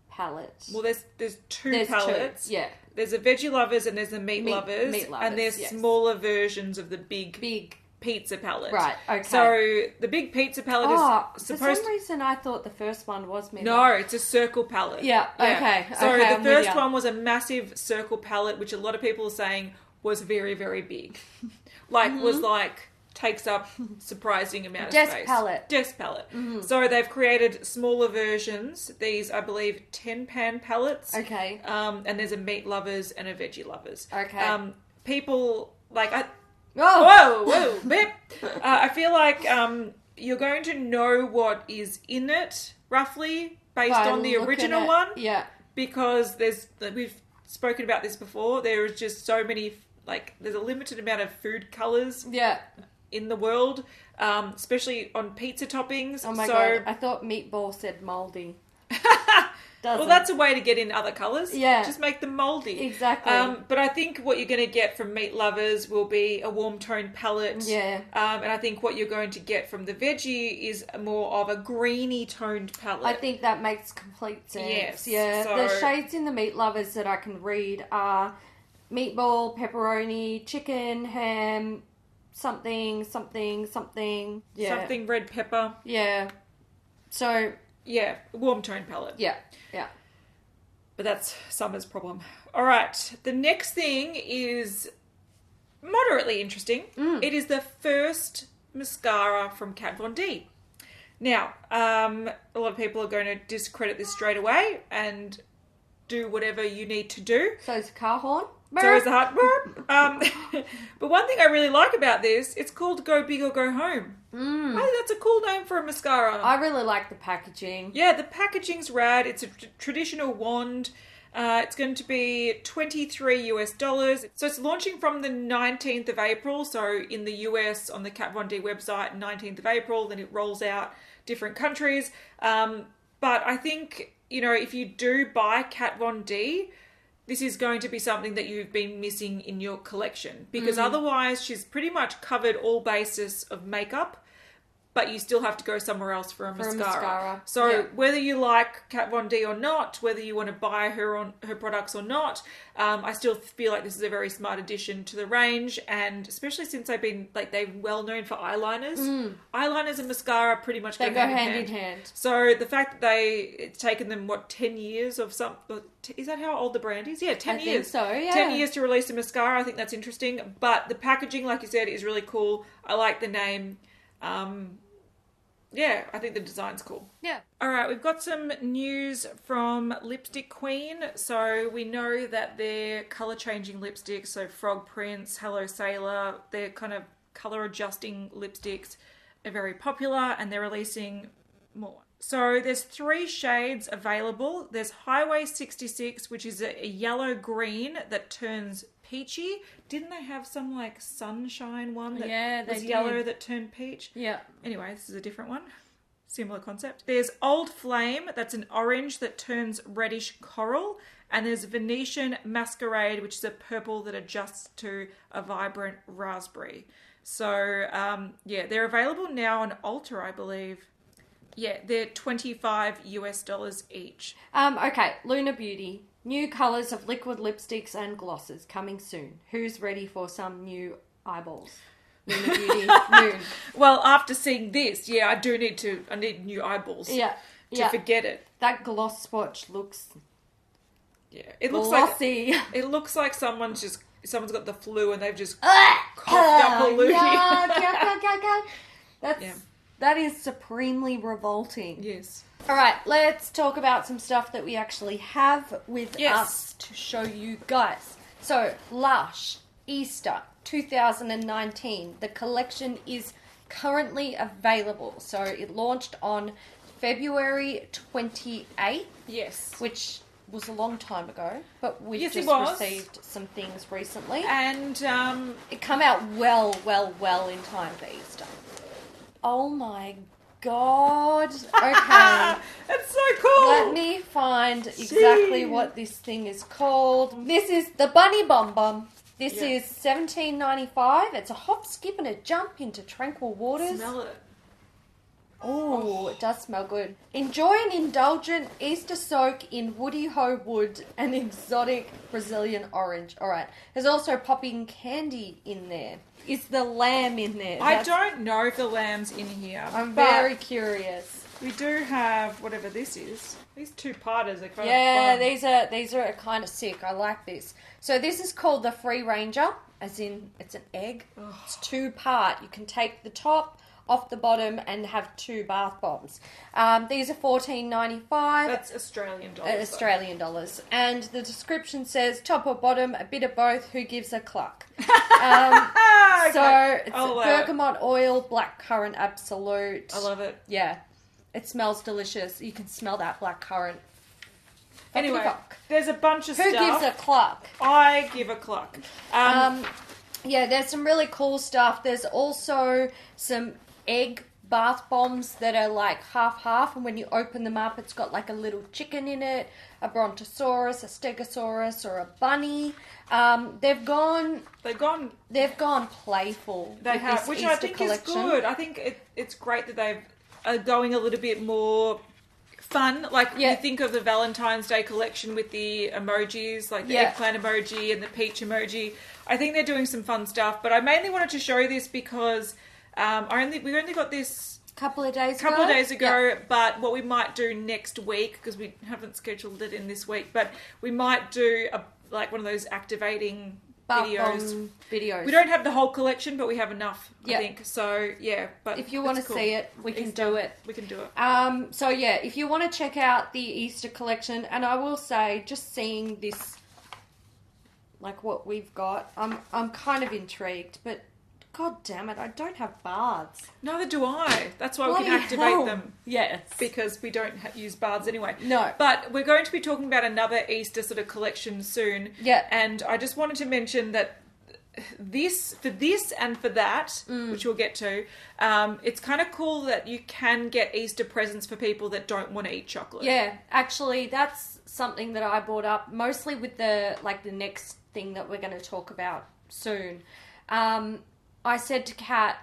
palette. Well, there's two There's palettes. two, yeah. There's the veggie lovers and there's the meat lovers. meat lovers, and there's yes. smaller versions of the big Big. pizza palette. Right, okay. So the big pizza palette is for supposed some reason I thought the first one was me. No, it's a circle palette. Yeah, okay. So okay, the I'm with first ya. one was a massive circle palette, which a lot of people are saying was very, very big. Takes up surprising amount of Desk space. palette. Desk palette. So they've created smaller versions. These, I believe, 10-pan palettes. Okay. And there's a meat lovers and a veggie lovers. Okay. People, Oh! whoa, bip. I feel like you're going to know what is in it, roughly, based By on the looking original at- one. Yeah. Because we've spoken about this before, there is just so many, there's a limited amount of food colours Yeah. in the world, especially on pizza toppings. Oh my god, I thought meatball said mouldy. Well, that's a way to get in other colours. Yeah. Just make them mouldy. Exactly. But I think what you're going to get from meat lovers will be a warm toned palette. Yeah. And I think what you're going to get from the veggie is more of a greeny toned palette. I think that makes complete sense. Yes, Yeah. so- The shades in the meat lovers that I can read are meatball, pepperoni, chicken, ham, something. Yeah. Something red pepper. Yeah. So, Yeah, warm toned palette. yeah. But that's summer's problem. All right, the next thing is moderately interesting. It is the first mascara from Kat Von D. Now, a lot of people are going to discredit this straight away and do whatever you need to do. So it's a car horn. So is the heart. But one thing I really like about this, it's called Go Big or Go Home. I think that's a cool name for a mascara. I really like the packaging. Yeah, the packaging's rad. It's a traditional wand. It's going to be $23 US. So it's launching from the 19th of April. So in the US on the Kat Von D website, 19th of April, then it rolls out different countries. But I think, if you do buy Kat Von D, this is going to be something that you've been missing in your collection, because otherwise she's pretty much covered all bases of makeup, but you still have to go somewhere else for a mascara. So yeah. whether you like Kat Von D or not, whether you want to buy her products or not, I still feel like this is a very smart addition to the range, and especially since they're well known for eyeliners. Eyeliners and mascara pretty much They go go hand hand in hand. So the fact that it's taken them 10 years of is that how old the brand is? Yeah, 10 I years. think so, yeah. 10 years to release a mascara. I think that's interesting. But the packaging, like you said, is really cool. I like the name. yeah, I think the design's cool. Yeah. All right, we've got some news from Lipstick Queen. So we know that their colour-changing lipsticks, so Frog Prince, Hello Sailor, they're kind of colour-adjusting lipsticks are very popular, and they're releasing more. So there's 3 shades available. There's Highway 66, which is a yellow-green that turns peachy. Didn't they have some like sunshine one that was yellow that turned peach? Yeah. Anyway, this is a different one. Similar concept. There's Old Flame, that's an orange that turns reddish coral. And there's Venetian Masquerade, which is a purple that adjusts to a vibrant raspberry. So, yeah, they're available now on Ulta, I believe. Yeah, they're $25 each. Okay, Lunar Beauty. New colours of liquid lipsticks and glosses coming soon. Who's ready for some new eyeballs? Lunar Beauty, Moon. Well, after seeing this, yeah, I need new eyeballs. Yeah. To forget it. That gloss swatch looks it looks glossy. It looks like someone's got the flu and they've just coughed up a loogie. That is supremely revolting. Yes. All right, let's talk about some stuff that we actually have with us to show you guys. So, Lush Easter 2019. The collection is currently available. So, it launched on February 28th. Yes. Which was a long time ago, but we've just received some things recently. And it come out well in time for Easter. Oh my God. Okay. That's so cool. Let me find exactly what this thing is called. This is the Bunny Bum Bum. This is $17.95. It's a hop, skip, and a jump into tranquil waters. Smell it. Oh, it does smell good. Enjoy an indulgent Easter soak in Woody Ho Wood and exotic Brazilian orange. All right. There's also popping candy in there. Is the lamb in there? I don't know if the lamb's in here. I'm very curious. We do have whatever this is. These 2-parters are kind of fun. these are kind of sick. I like this. So this is called the Free Ranger, as in it's an egg. It's 2-part. You can take the top off the bottom and have 2 bath bombs. These are $14.95. That's Australian dollars. Australian dollars. And the description says, top or bottom, a bit of both, who gives a cluck? Okay. So it's bergamot oil, blackcurrant absolute. I love it. Yeah. It smells delicious. You can smell that blackcurrant. Anyway, there's a bunch of Who stuff. gives a cluck? I give a cluck. Yeah, there's some really cool stuff. There's also some egg bath bombs that are like half, and when you open them up, it's got like a little chicken in it, a brontosaurus, a stegosaurus, or a bunny. They've gone playful. They with have, this which Easter I think collection. is good. I think it's great that they've are going a little bit more fun. Like you think of the Valentine's Day collection with the emojis, like the eggplant emoji and the peach emoji. I think they're doing some fun stuff. But I mainly wanted to show this because we only got this a couple of days ago. But what we might do next week, because we haven't scheduled it in this week, but we might do one of those activating videos. We don't have the whole collection, but we have enough, I think. So, yeah. But if you want to see it, we can do it. We can do it. So, yeah, if you want to check out the Easter collection, and I will say, just seeing this, like what we've got, I'm kind of intrigued, but God damn it, I don't have baths. Neither do I. That's why we can activate them. Yes. Because we don't use baths anyway. No. But we're going to be talking about another Easter sort of collection soon. Yeah. And I just wanted to mention that this and for that, which we'll get to, it's kind of cool that you can get Easter presents for people that don't want to eat chocolate. Yeah. Actually, that's something that I brought up, mostly with the next thing that we're going to talk about soon. I said to Kat,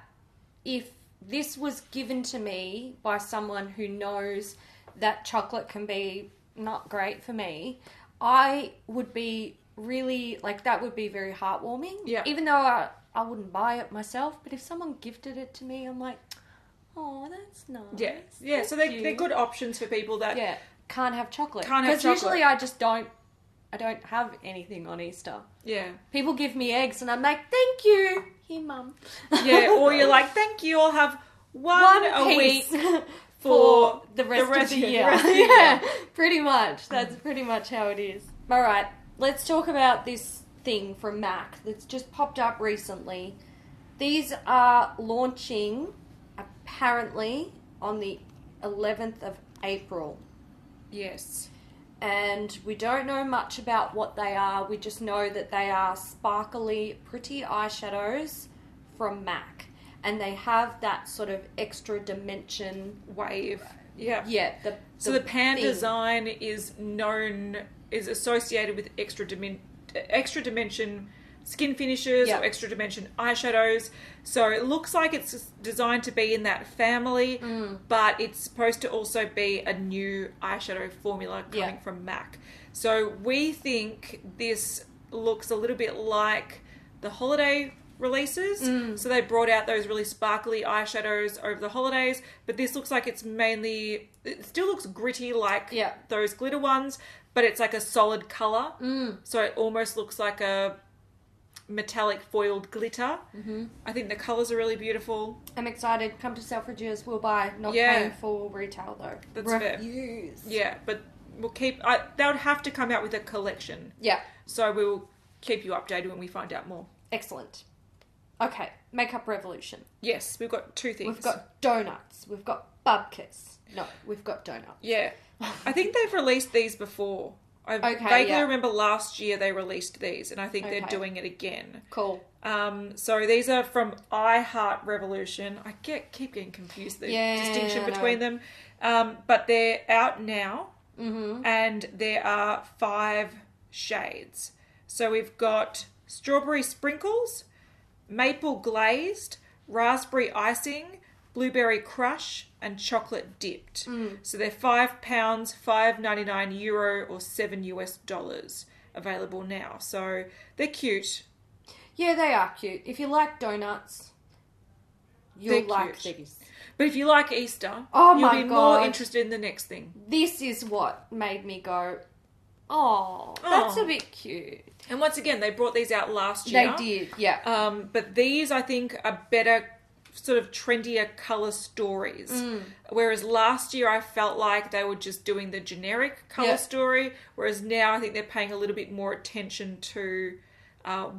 if this was given to me by someone who knows that chocolate can be not great for me, I would be really, that would be very heartwarming. Yeah. Even though I wouldn't buy it myself, but if someone gifted it to me, I'm like, oh, that's nice. Yeah. Yeah, so they're good options for people that can't have chocolate. Because usually I don't have anything on Easter. Yeah. People give me eggs and I'm like, thank you. Here, Mum. Yeah, or you're like, thank you, I'll have one a piece week for the rest of the year. Yeah, year. pretty much. That's pretty much how it is. All right, let's talk about this thing from MAC that's just popped up recently. These are launching apparently on the 11th of April. Yes. And we don't know much about what they are. We just know that they are sparkly, pretty eyeshadows from MAC. And they have that sort of extra dimension Wave. Yeah. Yeah. So the pan thing. design is associated with extra dimension skin finishes Yep. or extra dimension eyeshadows. So it looks like it's designed to be in that family, but it's supposed to also be a new eyeshadow formula coming from MAC. So we think this looks a little bit like the holiday releases. So they brought out those really sparkly eyeshadows over the holidays, but this looks like it still looks gritty like those glitter ones, but it's like a solid colour. So it almost looks like a metallic foiled glitter. I think the colours are really beautiful. I'm excited. Come to Selfridges, we'll buy. Not paying full retail though. That's Reviews. fair. Yeah, but we'll keep... they would have to come out with a collection. Yeah. So we will keep you updated when we find out more. Excellent. Okay, Makeup Revolution. Yes, we've got two things. We've got donuts. We've got bubkas. No, we've got donuts. Yeah. I think they've released these before. I vaguely remember last year they released these, and I think they're doing it again. Cool. So these are from Heart Revolution. I keep getting confused, the distinction between them. But they're out now, and there are 5 shades. So we've got Strawberry Sprinkles, Maple Glazed, Raspberry Icing, Blueberry Crush, and Chocolate Dipped. So they're £5, €5.99 or $7 available now. So they're cute. Yeah, they are cute. If you like donuts, you'll like these. But if you like Easter, you'll be more interested in the next thing. This is what made me go, oh, that's a bit cute. And once again, they brought these out last year. They did, yeah. But these, I think, are better, sort of trendier colour stories. Whereas last year I felt like they were just doing the generic colour story, whereas now I think they're paying a little bit more attention to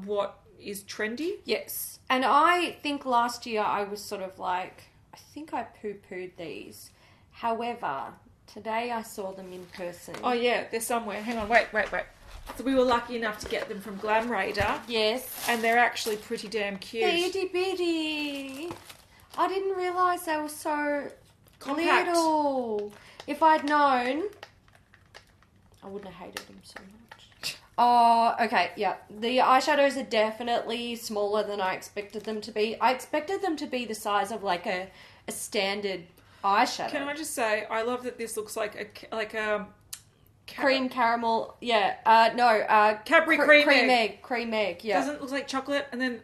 what is trendy. Yes. And I think last year I was sort of like, I think I poo-pooed these. However, today I saw them in person. Oh yeah, they're somewhere. Hang on, wait. So we were lucky enough to get them from Glamlite. Yes. And they're actually pretty damn cute. Itty bitty. I didn't realise they were so compact. Little. If I'd known, I wouldn't have hated them so much. Oh, okay, yeah. The eyeshadows are definitely smaller than I expected them to be. I expected them to be the size of like a standard eyeshadow. Can I just say, I love that this looks like a cream caramel, Cadbury cream egg, yeah. Doesn't it look like chocolate and then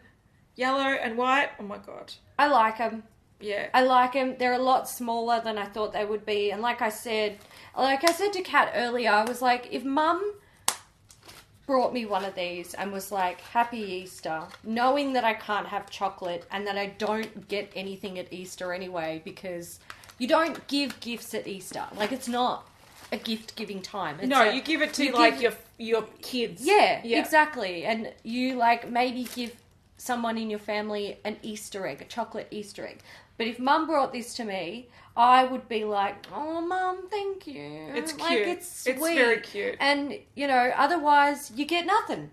yellow and white? Oh my god. I like them. Yeah. I like them. They're a lot smaller than I thought they would be. And like I said to Kat earlier, I was like, if Mum brought me one of these and was like, Happy Easter, knowing that I can't have chocolate and that I don't get anything at Easter anyway, because you don't give gifts at Easter. Like, it's not a gift-giving time. You give it to your kids. Yeah, exactly. And you like maybe give someone in your family an Easter egg, a chocolate Easter egg. But if Mum brought this to me, I would be like, oh, Mum, thank you. It's cute. Like, it's sweet. It's very cute. And, otherwise you get nothing.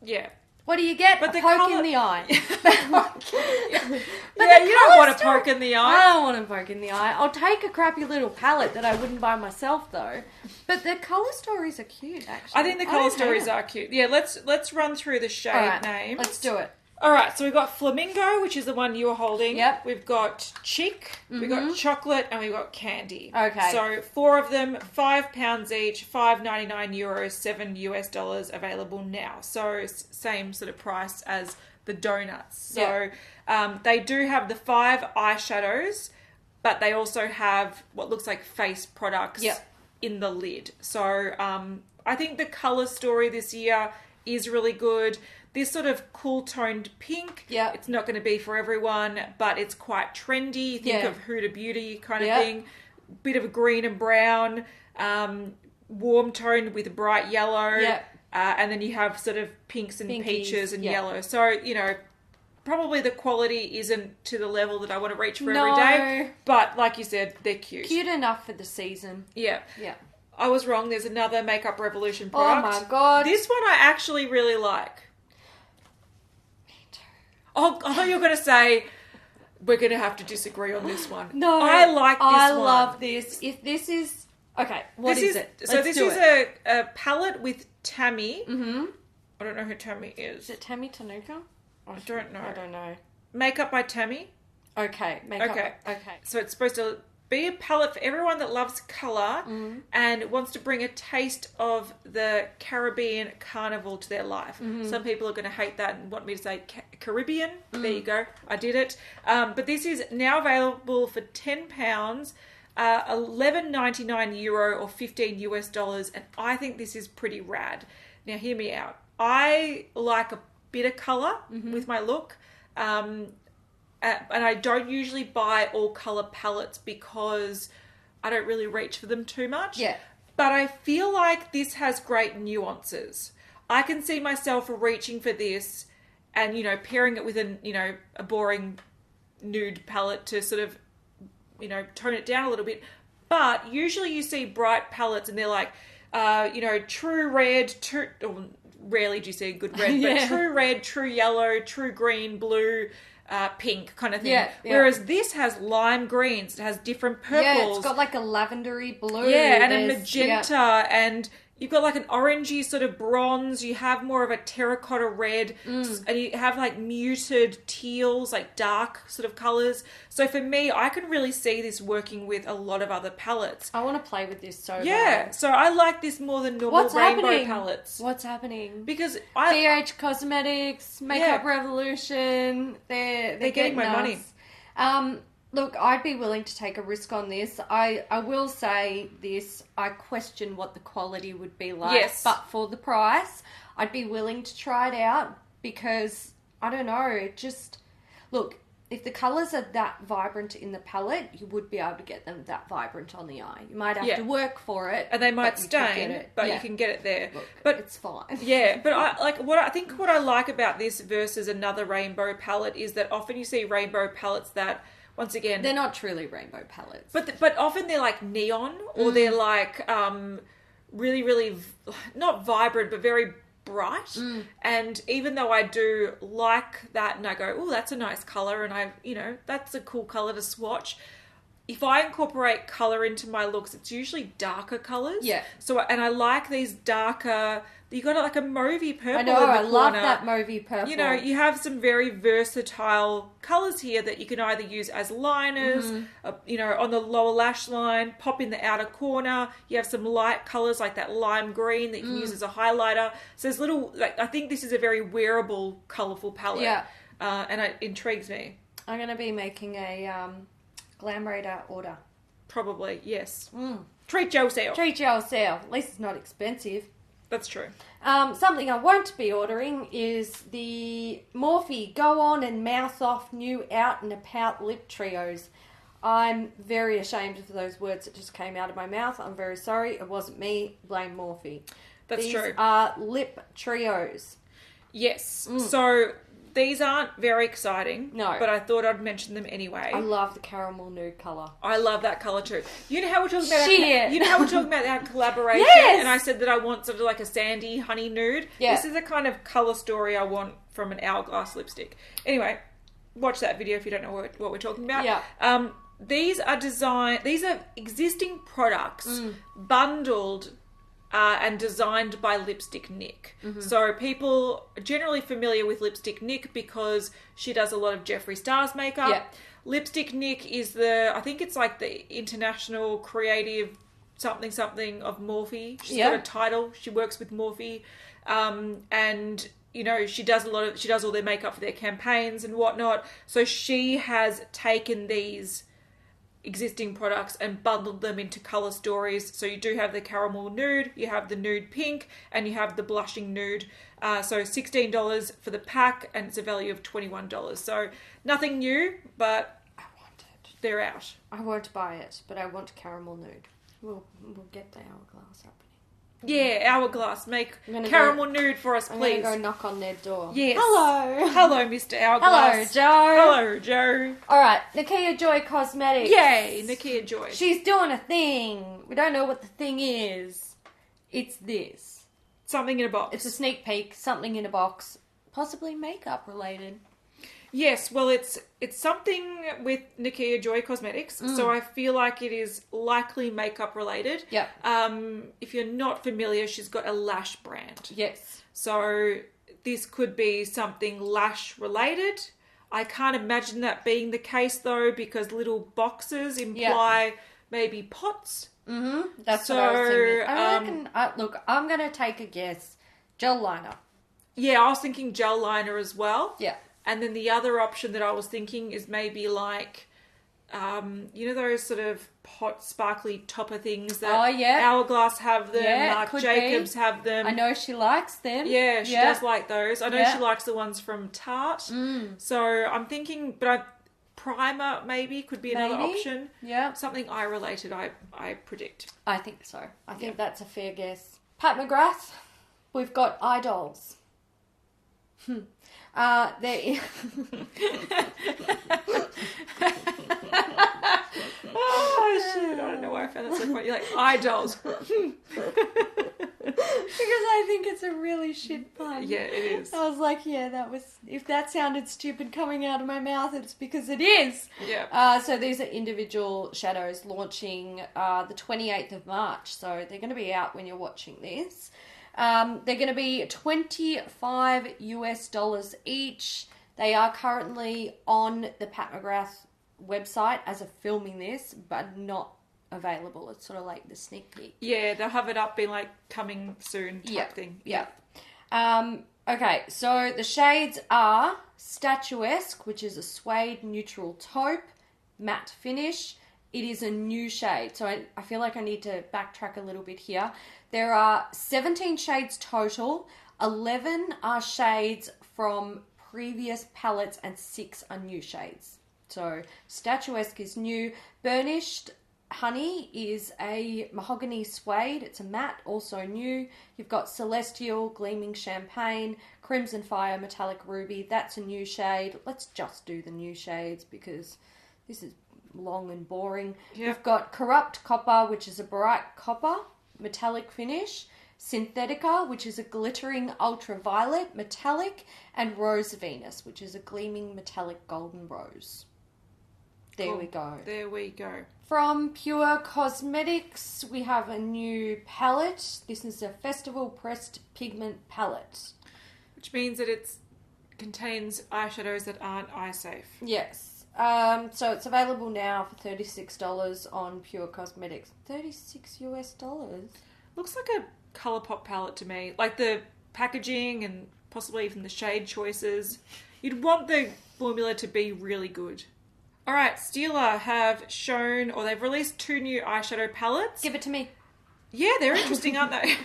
Yeah. What do you get? But a poke in the eye. But you don't want a poke in the eye. I don't want a poke in the eye. I'll take a crappy little palette that I wouldn't buy myself, though. But the colour stories are cute, actually. I think the colour stories are cute. Yeah, let's run through the shade names. Let's do it. All right, so we've got Flamingo, which is the one you were holding. Yep. We've got Chick, we've got Chocolate, and we've got Candy. Okay. So 4 of them, £5 each, €5.99, $7 available now. So same sort of price as the donuts. So they do have the 5 eyeshadows, but they also have what looks like face products in the lid. So I think the colour story this year is really good. this sort of cool toned pink. Yeah. It's not going to be for everyone, but it's quite trendy. Think of Huda Beauty kind of thing. Bit of a green and brown, warm toned with bright yellow. Yeah. And then you have sort of pinks and Pinkies, peaches and yellow. So, you know, probably the quality isn't to the level that I want to reach for every day. But like you said, they're cute. Cute enough for the season. Yeah. Yeah. I was wrong. There's another Makeup Revolution product. Oh my God. This one I actually really like. Me too. Oh, I thought you were going to say we're going to have to disagree on this one. No. I like this one. I love this. If this is... Okay, what is it? So this is a palette with Tammi. Mm-hmm. I don't know who Tammi is. Is it Tammi Tanuka? I don't know. I don't know. Makeup by Tammi. Okay. Okay. So it's supposed to be a palette for everyone that loves colour and wants to bring a taste of the Caribbean carnival to their life. Some people are going to hate that and want me to say Caribbean. There you go. I did it. But this is now available for £10, €11.99 or $15 US, and I think this is pretty rad. Now, hear me out. I like a bit of colour with my look. And I don't usually buy all colour palettes because I don't really reach for them too much. Yeah. But I feel like this has great nuances. I can see myself reaching for this and, you know, pairing it with a boring nude palette to sort of, you know, tone it down a little bit. But usually you see bright palettes and they're like, true red, or rarely do you see a good red, but true red, true yellow, true green, blue, pink kind of thing. Yeah. Whereas this has lime greens. It has different purples. Yeah, it's got like a lavendery blue. Yeah, and a magenta, and you've got like an orangey sort of bronze. You have more of a terracotta red, and you have like muted teals, like dark sort of colours. So for me, I can really see this working with a lot of other palettes. I want to play with this so bad. So I like this more than normal rainbow palettes. What's happening? Because Vege Cosmetics, Makeup Revolution, they're getting my money. Look, I'd be willing to take a risk on this. I will say this, I question what the quality would be like. Yes. But for the price, I'd be willing to try it out because, I don't know, it just... Look, if the colours are that vibrant in the palette, you would be able to get them that vibrant on the eye. You might have to work for it. And they might stain, but you can get it there. Look, but it's fine. Yeah, but I think what I like about this versus another rainbow palette is that often you see rainbow palettes that... Once again, they're not truly rainbow palettes, but often they're like neon or they're like really, really not vibrant but very bright. And even though I do like that, and I go, oh, that's a nice color, and that's a cool color to swatch. If I incorporate color into my looks, it's usually darker colors. Yeah. So, and I like these darker. You got like a mauvey purple. I know. In the I love corner. that mauvey purple. You know, you have some very versatile colors here that you can either use as liners, on the lower lash line, pop in the outer corner. You have some light colors like that lime green that you can use as a highlighter. So there's little, I think this is a very wearable, colorful palette. Yeah. And it intrigues me. I'm going to be making a Glamlite order. Probably, yes. Treat yourself. Treat yourself. At least it's not expensive. That's true. Something I won't be ordering is the Morphe Go On and Mouth Off new Out and About Lip Trios. I'm very ashamed of those words that just came out of my mouth. I'm very sorry. It wasn't me. Blame Morphe. That's true. These are lip trios. Yes. So... These aren't very exciting, no, but I thought I'd mention them anyway. I love the caramel nude colour. I love that colour too. You know how we're talking about that collaboration, yes! And I said that I want sort of like a sandy honey nude. Yeah. This is the kind of colour story I want from an hourglass lipstick. Anyway, watch that video if you don't know what we're talking about. Yeah. These are existing products bundled. And designed by Lipstick Nick. So people are generally familiar with Lipstick Nick because she does a lot of Jeffree Star's makeup. Yeah. Lipstick Nick is I think it's like the international creative something of Morphe. She's got a title. She works with Morphe. And, she does all their makeup for their campaigns and whatnot. So she has taken these existing products and bundled them into colour stories. So you do have the caramel nude, you have the nude pink, and you have the blushing nude. So $16 for the pack, and it's a value of $21. So nothing new, but I want it. They're out. I won't buy it, but I want caramel nude. We'll get the hourglass happening. Yeah, Hourglass, make caramel nude for us, please. I'm going to go knock on their door. Yes. Hello. Hello, Mr. Hourglass. Hello, Joe. Hello, Joe. All right, Nikkia Joy Cosmetics. Yay, Nikkia Joy. She's doing a thing. We don't know what the thing is. It's this. Something in a box. It's a sneak peek, something in a box, possibly makeup related. Yes, well, it's something with Nikkia Joy Cosmetics, so I feel like it is likely makeup related. Yep. If you're not familiar, she's got a lash brand. Yes. So this could be something lash related. I can't imagine that being the case though, because little boxes imply maybe pots. Mm-hmm. That's what I was thinking. I reckon, look, I'm going to take a guess. Gel liner. Yeah, I was thinking gel liner as well. Yeah. And then the other option that I was thinking is maybe like, you know, those sort of pot sparkly topper things that Hourglass have them, Marc Jacobs have them. I know she likes them. Yeah, she does like those. I know she likes the ones from Tarte. So I'm thinking, but primer maybe could be another option. Yeah. Something eye related, I predict. I think so. I think that's a fair guess. Pat McGrath, we've got Eyedols. There. Oh shit! I don't know why I found that so funny. You're like Eyedols. Because I think it's a really shit pun. Yeah, it is. I was like, if that sounded stupid coming out of my mouth, it's because it is. Yeah. So these are individual shadows launching the 28th of March. So they're going to be out when you're watching this. They're going to be $25 US each. They are currently on the Pat McGrath website as of filming this, but not available. It's sort of like the sneak peek. Yeah, they'll have it up being like coming soon type thing. Yeah. Okay, so the shades are Statuesque, which is a suede neutral taupe, matte finish. It is a new shade, so I feel like I need to backtrack a little bit here. There are 17 shades total. 11 are shades from previous palettes and 6 are new shades. So Statuesque is new. Burnished Honey is a mahogany suede. It's a matte, also new. You've got Celestial, Gleaming Champagne, Crimson Fire, Metallic Ruby. That's a new shade. Let's just do the new shades because this is long and boring. Yep. We've got Corrupt Copper, which is a bright copper, metallic finish. Synthetica, which is a glittering ultraviolet, metallic. And Rose Venus, which is a gleaming metallic golden rose. There we go. There we go. From Pure Cosmetics, we have a new palette. This is a Festival Pressed Pigment palette. Which means that it contains eyeshadows that aren't eye safe. Yes. So it's available now for $36 on Pure Cosmetics. $36 US. Looks like a Colourpop palette to me. Like the packaging and possibly even the shade choices. You'd want the formula to be really good. Alright, Stila have shown, or they've released 2 new eyeshadow palettes. Give it to me. Yeah, they're interesting, aren't they?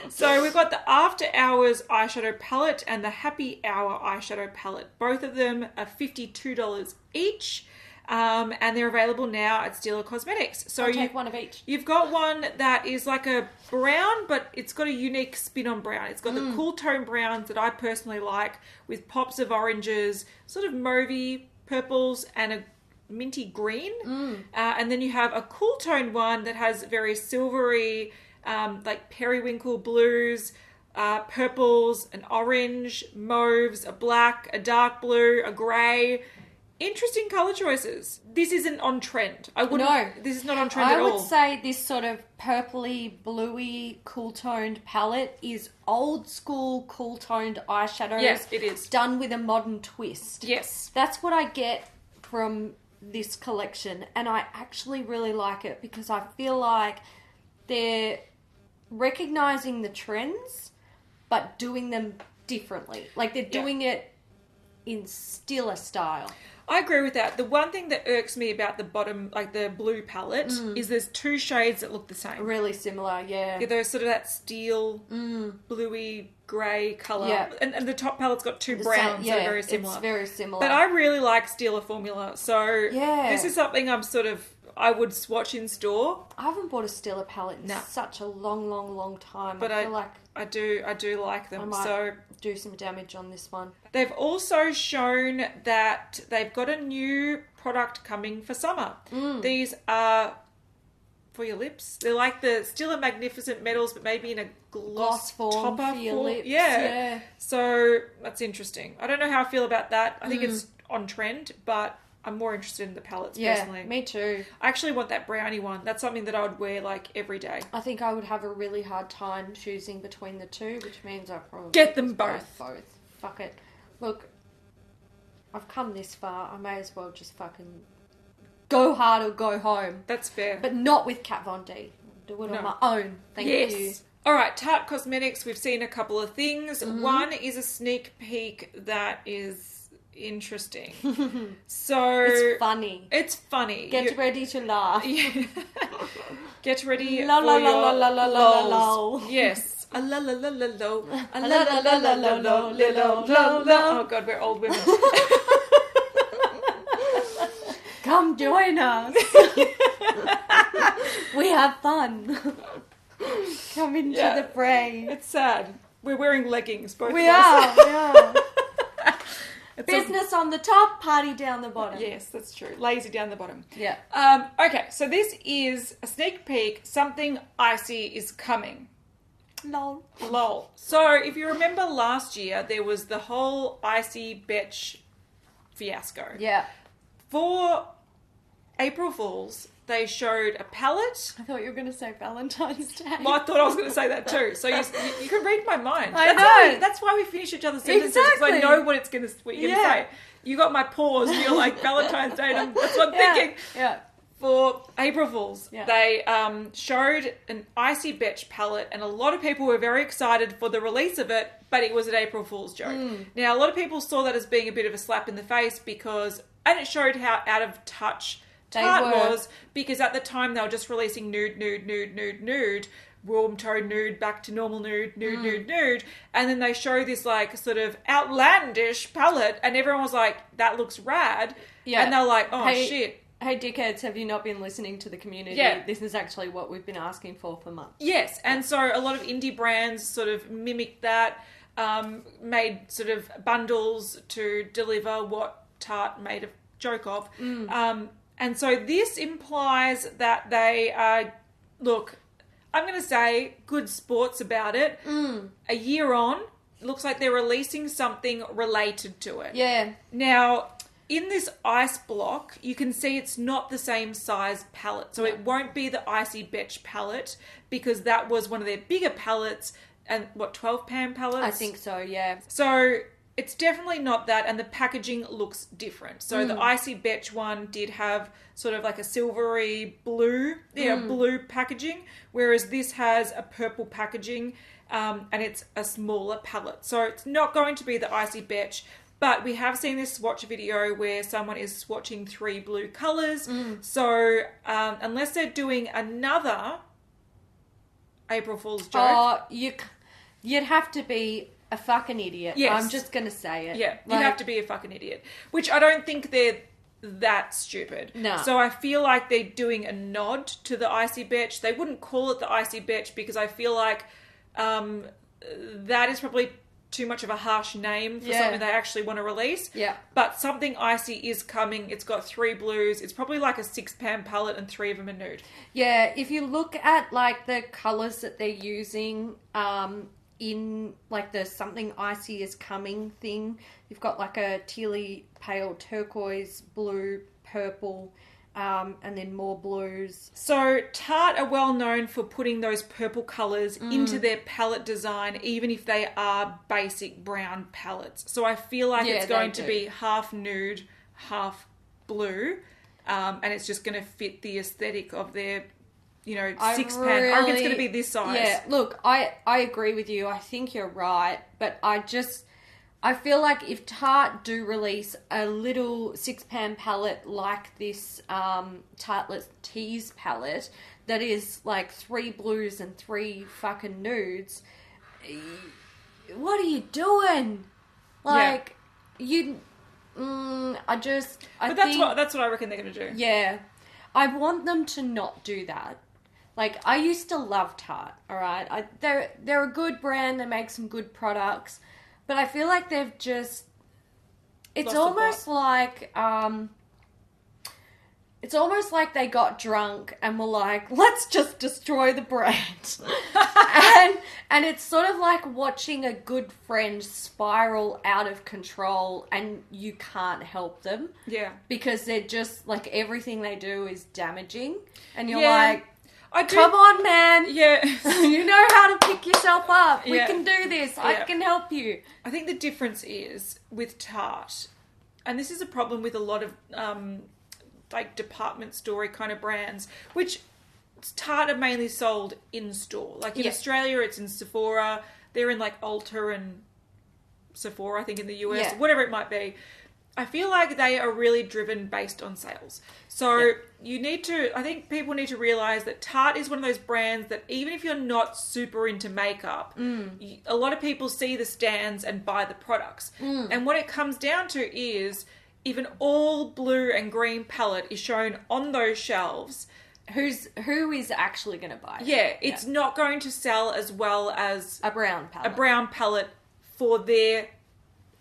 So we've got the After Hours eyeshadow palette and the Happy Hour eyeshadow palette. Both of them are $52 each. And they're available now at Stila Cosmetics. So I'll take one of each. You've got one that is like a brown, but it's got a unique spin on brown. It's got the cool tone browns that I personally like, with pops of oranges, sort of mauvey purples, and a minty green. And then you have a cool tone one that has very silvery, like periwinkle blues, purples, an orange, mauves, a black, a dark blue, a grey. Interesting colour choices. This isn't on trend. This is not on trend at all. I would say this sort of purpley, bluey, cool-toned palette is old school cool-toned eyeshadows. Yes, it is. Done with a modern twist. Yes. That's what I get from this collection, and I actually really like it because I feel like they're recognising the trends but doing them differently. Like they're doing it in Stila style. I agree with that. The one thing that irks me about the bottom, like the blue palette, is there's 2 shades that look the same. Really similar, yeah. Yeah, there's sort of that steel, bluey, grey colour. Yeah. And the top palette's got 2 browns that are very similar. It's very similar. But I really like Stila formula. So this is something I would swatch in store. I haven't bought a Stila palette in such a long time. But I feel like I do like them. I might so do some damage on this one. They've also shown that they've got a new product coming for summer. These are for your lips. They're like the Stila Magnificent Metals, but maybe in a gloss form topper for your lips. Yeah. So that's interesting. I don't know how I feel about that. I think it's on trend, but I'm more interested in the palettes personally. Yeah, me too. I actually want that brownie one. That's something that I would wear like every day. I think I would have a really hard time choosing between the two, which means I probably get them both. Fuck it. Look, I've come this far. I may as well just fucking go hard or go home. That's fair. But not with Kat Von D. Do it on my own. Thank you. All right, Tarte Cosmetics. We've seen a couple of things. One is a sneak peek that is interesting. So it's funny. Get ready to laugh. Get ready la, for la, your la, la, la, la, la. Yes. A la la la la lo. A la la la la la lo. Oh God, we're old women. Come join us. We have fun. Come into the fray. It's sad. We're wearing leggings, both of us. We are. Business on the top, party down the bottom. Yes, that's true. Lazy down the bottom. Yeah. Okay, so this is a sneak peek. Something icy is coming. Lol. So if you remember last year, there was the whole icy Betch fiasco. Yeah. For April Fools, they showed a palette. I thought you were going to say Valentine's Day. Well, I thought I was going to say that too. So you can read my mind. I know. That's why we finish each other's sentences. Exactly. Because I know what you're going to say. You got my pause. And you're like, Valentine's Day. And that's what I'm thinking. Yeah. For April Fools, they showed an icy Betch palette, and a lot of people were very excited for the release of it, but it was an April Fool's joke. Now, a lot of people saw that as being a bit of a slap in the face and it showed how out of touch Tarte was, because at the time they were just releasing nude, warm tone nude, back to normal nude, nude, and then they show this like sort of outlandish palette, and everyone was like, that looks rad, and they're like, oh shit. Hey dickheads, have you not been listening to the community? Yeah. This is actually what we've been asking for months. Yes, and so a lot of indie brands sort of mimicked that, made sort of bundles to deliver what Tarte made a joke of. And so this implies that they are, look, I'm going to say good sports about it. A year on, it looks like they're releasing something related to it. Yeah. Now, in this ice block, you can see it's not the same size palette. So it won't be the Icy Betch palette, because that was one of their bigger palettes. And what, 12-pan palettes? I think so, yeah. So it's definitely not that, and the packaging looks different. So the Icy Betch one did have sort of like a silvery blue, blue packaging, whereas this has a purple packaging, and it's a smaller palette. So it's not going to be the Icy Betch, but we have seen this swatch video where someone is swatching 3 blue colours. So unless they're doing another April Fool's joke... you'd have to be a fucking idiot. Yes. I'm just going to say it. Yeah, you'd have to be a fucking idiot. Which I don't think they're that stupid. No. So I feel like they're doing a nod to the Icy Betch. They wouldn't call it the Icy Betch because I feel like that is probably too much of a harsh name for something they actually want to release. Yeah. But something icy is coming. It's got 3 blues. It's probably like a 6-pan palette and 3 of them are nude. Yeah, if you look at like the colours that they're using in like the something icy is coming thing, you've got like a tealy pale turquoise, blue, purple, and then more blues. So Tarte are well known for putting those purple colours into their palette design, even if they are basic brown palettes. So I feel like it's going to be half nude, half blue, and it's just going to fit the aesthetic of their, 6-pan. I reckon it's going to be this size. Yeah, look, I agree with you. I think you're right, but I I feel like if Tarte do release a little 6-pan palette like this Tarteless Tease palette that is like 3 blues and 3 fucking nudes, what are you doing? Like, I think that's what I reckon they're going to do. Yeah. I want them to not do that. Like, I used to love Tarte, alright? They're a good brand, they make some good products, but I feel like they've just... It's almost like they got drunk and were like, let's just destroy the brand. and it's sort of like watching a good friend spiral out of control and you can't help them. Yeah. Because they're just, like, everything they do is damaging. And you're like, come on, man. Yeah. You know how to pick yourself up. We Yeah. can do this. I can help you. I think the difference is with Tarte, and this is a problem with a lot of like department store kind of brands, which Tarte are mainly sold in store. Like in Australia, it's in Sephora. They're in like Ulta and Sephora, I think, in the US, whatever it might be. I feel like they are really driven based on sales. So I think people need to realise that Tarte is one of those brands that even if you're not super into makeup, a lot of people see the stands and buy the products. And what it comes down to is if an all blue and green palette is shown on those shelves, who is actually going to buy it? Yeah, it's not going to sell as well as a brown palette for their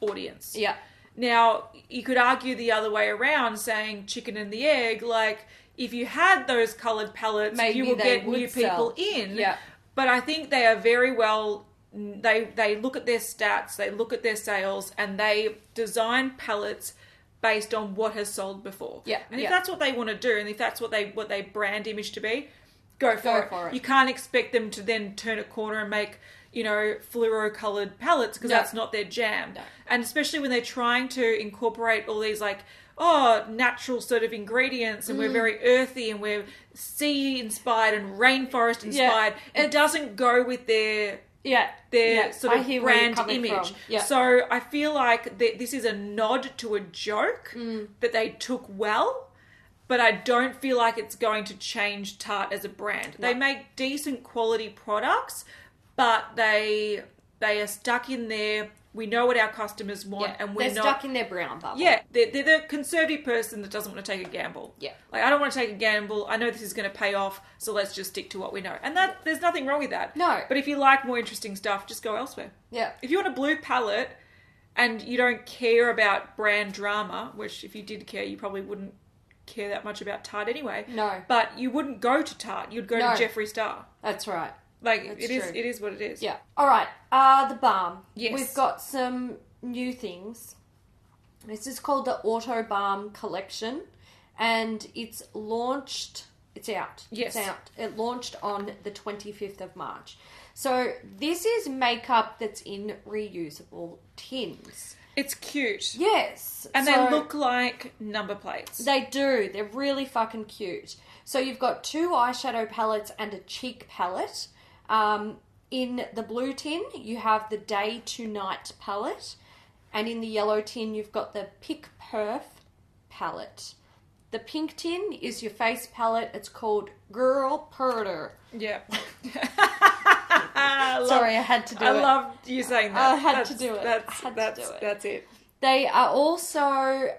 audience. Yeah. Now, you could argue the other way around, saying chicken and the egg, like, if you had those coloured palettes, maybe you will get new people in. Yeah. But I think they are very well, they look at their stats, they look at their sales, and they design palettes based on what has sold before. Yeah. And if that's what they want to do, and if that's what they brand image to be, go for it. You can't expect them to then turn a corner and make, fluoro-coloured palettes, because that's not their jam. No. And especially when they're trying to incorporate all these, like, natural sort of ingredients, and we're very earthy, and we're sea-inspired and rainforest-inspired. It doesn't go with their sort of brand image. Yeah. So I feel like this is a nod to a joke that they took well, but I don't feel like it's going to change Tarte as a brand. No. They make decent quality products, but they are stuck in there. We know what our customers want, and they're stuck in their brown bubble. Yeah, they're the conservative person that doesn't want to take a gamble. Yeah. Like, I don't want to take a gamble. I know this is going to pay off, so let's just stick to what we know. And there's nothing wrong with that. No. But if you like more interesting stuff, just go elsewhere. Yeah. If you want a blue palette and you don't care about brand drama, which if you did care, you probably wouldn't care that much about Tarte anyway. No. But you wouldn't go to Tarte. You'd go to Jeffree Star. That's right. Like, it is what it is. Yeah. All right. The balm. Yes. We've got some new things. This is called the AutoBalm collection, and it's launched. It's out. Yes. It's out. It launched on the 25th of March. So this is makeup that's in reusable tins. It's cute. Yes. And they look like number plates. They do. They're really fucking cute. So you've got 2 eyeshadow palettes and a cheek palette. In the blue tin, you have the Day to Night palette. And in the yellow tin, you've got the Pick Perf palette. The pink tin is your face palette. It's called Girl Purder. Yeah. Sorry, I had to do it. I love you saying that. I had to do it. That's it. They are also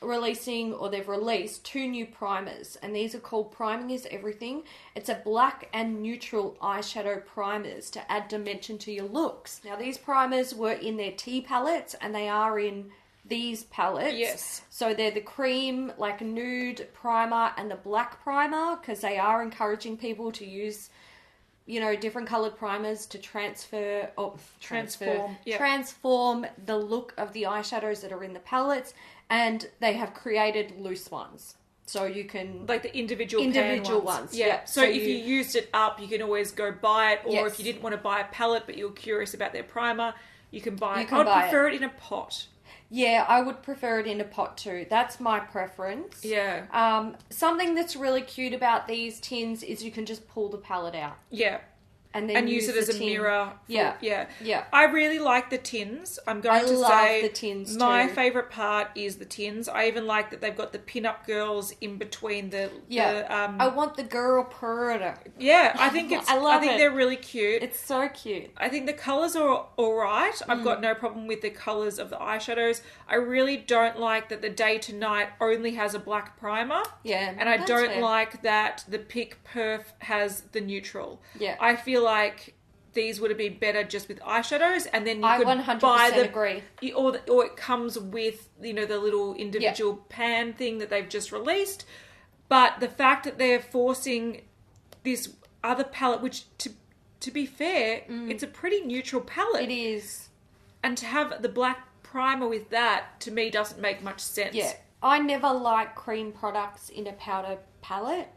they've released 2 new primers, and these are called Priming is Everything. It's a black and neutral eyeshadow primers to add dimension to your looks. Now, these primers were in their tea palettes, and they are in these palettes. Yes. So they're the cream, like nude primer, and the black primer, because they are encouraging people to use, different coloured primers to transform the look of the eyeshadows that are in the palettes, and they have created loose ones. So you can... Like the individual ones. Yeah. So if you used it up, you can always go buy it, or if you didn't want to buy a palette but you're curious about their primer, you can buy it. I would prefer it in a pot. Yeah, I would prefer it in a pot too. That's my preference. Yeah. Something that's really cute about these tins is you can just pull the palette out. Yeah. and then use it as a tin. mirror. Yeah. I really like the tins. I'm going to love say the tins my too. favourite part is the tins. I even like that they've got the pin-up girls in between the I want the girl product. Yeah, I think it's. I think they're really cute. It's so cute. I think the colours are all right. I've got no problem with the colours of the eyeshadows. I really don't like that the Day to Night only has a black primer. Yeah, and I that's don't fair. like that the Pick Perf has the neutral. Yeah. I feel like these would have been better just with eyeshadows, and then you I could 100% buy the agree. or it comes with the little individual pan thing that they've just released. But the fact that they're forcing this other palette, which to be fair, it's a pretty neutral palette. It is. And to have the black primer with that, to me, doesn't make much sense. Yeah. I never like cream products in a powder palette.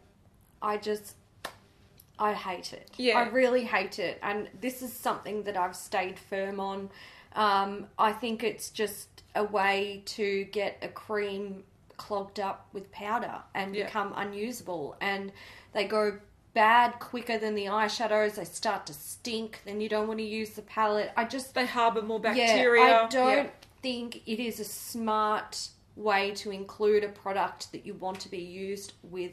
I hate it. Yeah. I really hate it. And this is something that I've stayed firm on. I think it's just a way to get a cream clogged up with powder and become unusable. And they go bad quicker than the eyeshadows. They start to stink. Then you don't want to use the palette. They harbour more bacteria. I don't think it is a smart way to include a product that you want to be used with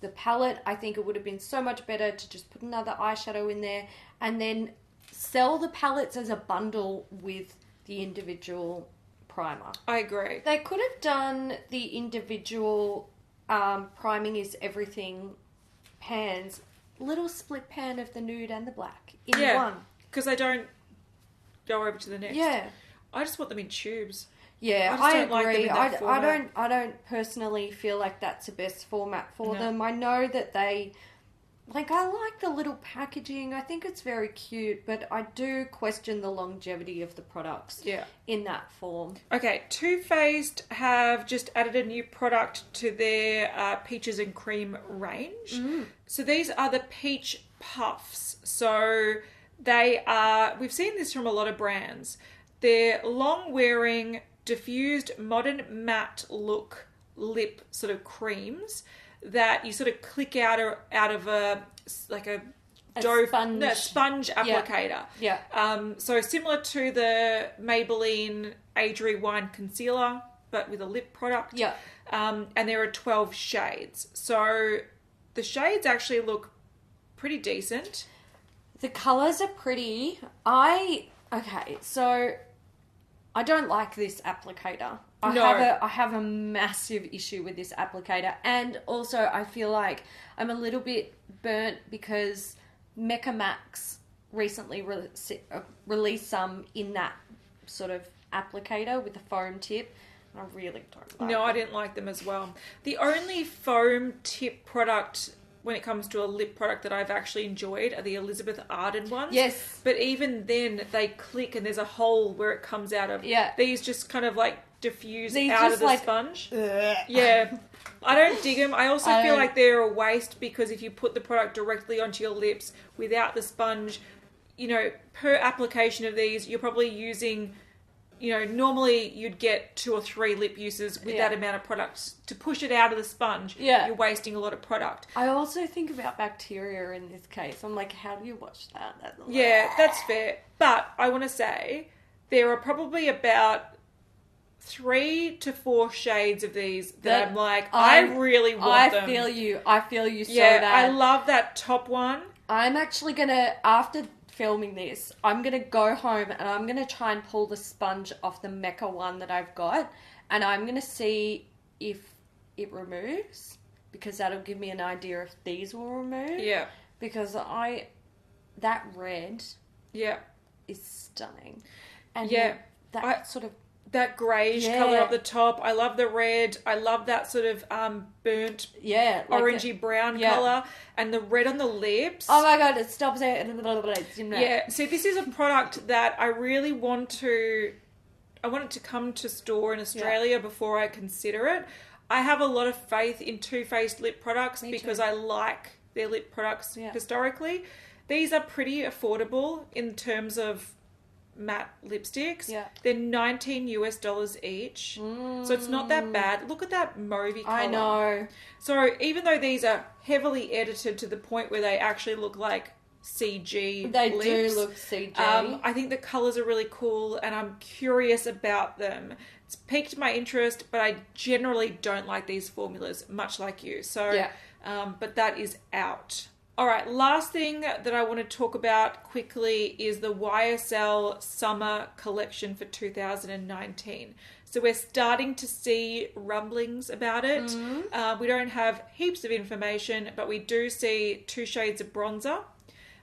the palette. I think it would have been so much better to just put another eyeshadow in there and then sell the palettes as a bundle with the individual primer. I agree. They could have done the individual priming is everything pans, little split pan of the nude and the black in one. Because they don't go over to the next. Yeah. I just want them in tubes. Yeah, I agree. like them in that format. I don't personally feel like that's the best format for them. I know that they I like the little packaging. I think it's very cute, but I do question the longevity of the products in that form. Okay, Too Faced have just added a new product to their peaches and cream range. So these are the peach puffs. So they are, we've seen this from a lot of brands. They're long wearing, diffused, modern matte look lip sort of creams that you sort of click out of a sponge applicator. Yeah. So similar to the Maybelline Age Rewind Concealer, but with a lip product. Yeah. And there are 12 shades. So the shades actually look pretty decent. The colours are pretty. So I don't like this applicator. I have a massive issue with this applicator, and also I feel like I'm a little bit burnt because Mecha Max recently released some in that sort of applicator with a foam tip. I really don't like No, I didn't like them as well. The only foam tip product when it comes to a lip product that I've actually enjoyed are the Elisabeth Arden ones. Yes. But even then, they click and there's a hole where it comes out of. Yeah. These just kind of like diffuse These out just of the like, sponge. Ugh. Yeah. I don't dig them. I also feel like they're a waste because if you put the product directly onto your lips without the sponge, per application of these, you're probably using... normally you'd get 2 or 3 lip uses with that amount of product. To push it out of the sponge, you're wasting a lot of product. I also think about bacteria in this case. I'm like, how do you wash that? Yeah, that's fair. But I want to say there are probably about 3 to 4 shades of these that I'm like, I really want them. I feel you so bad. bad. I love that top one. I'm actually going to, after filming this, I'm going to go home and I'm going to try and pull the sponge off the Mecca one that I've got, and I'm going to see if it removes, because that'll give me an idea if these will remove. Yeah. Because that red is stunning. And that greyish colour up the top. I love the red. I love that sort of burnt orangey brown colour. And the red on the lips. Oh my god, it stops it. Yeah, see, this is a product that I really want it to come to store in Australia before I consider it. I have a lot of faith in Too Faced lip products because I like their lip products historically. These are pretty affordable in terms of matte lipsticks. Yeah. They're $19 each. So it's not that bad. Look at that mauvey colour. I know. So even though these are heavily edited to the point where they actually look like CG They lips. do look CG. I think the colours are really cool and I'm curious about them. It's piqued my interest, but I generally don't like these formulas, much like you. So, Yeah. But that is out. All right, last thing that I want to talk about quickly is the YSL Summer collection for 2019. So we're starting to see rumblings about it. We don't have heaps of information, but we do see 2 shades of bronzer.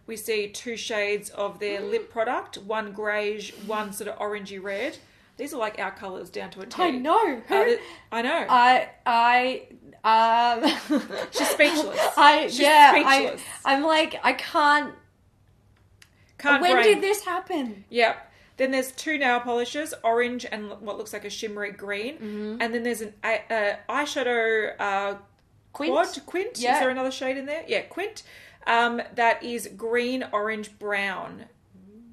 We see 2 shades of their lip product, one greige, one sort of orangey red. These are like our colours down to a T. I know. I know. She's speechless. Speechless. I'm like, I can't. When brain. did this happen? Yep. Then there's 2 nail polishes, orange and what looks like a shimmery green. And then there's an eyeshadow Quint. Yeah. Is there another shade in there? Yeah, Quint. That is green, orange, brown.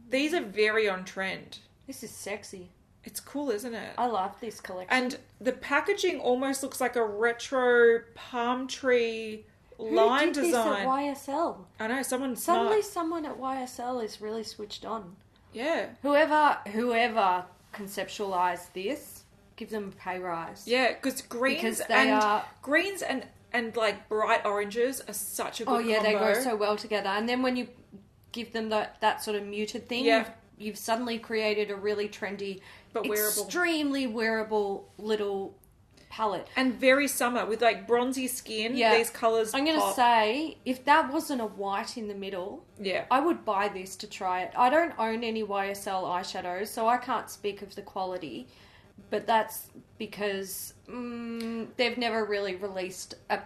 These are very on trend. This is sexy. It's cool, isn't it? I love this collection. And the packaging almost looks like a retro palm tree line Who did design. this at YSL? I know, someone Suddenly smart. someone at YSL is really switched on. Yeah. Whoever conceptualized this, give them a pay rise. Yeah, because greens and like bright oranges are such a good combo. They go so well together. And then when you give them that sort of muted thing, you've suddenly created a really trendy, but wearable, extremely wearable little palette. And very summer with like bronzy skin. Yeah. These colours I'm going to say, if that wasn't a white in the middle, I would buy this to try it. I don't own any YSL eyeshadows, so I can't speak of the quality. But that's because they've never really released a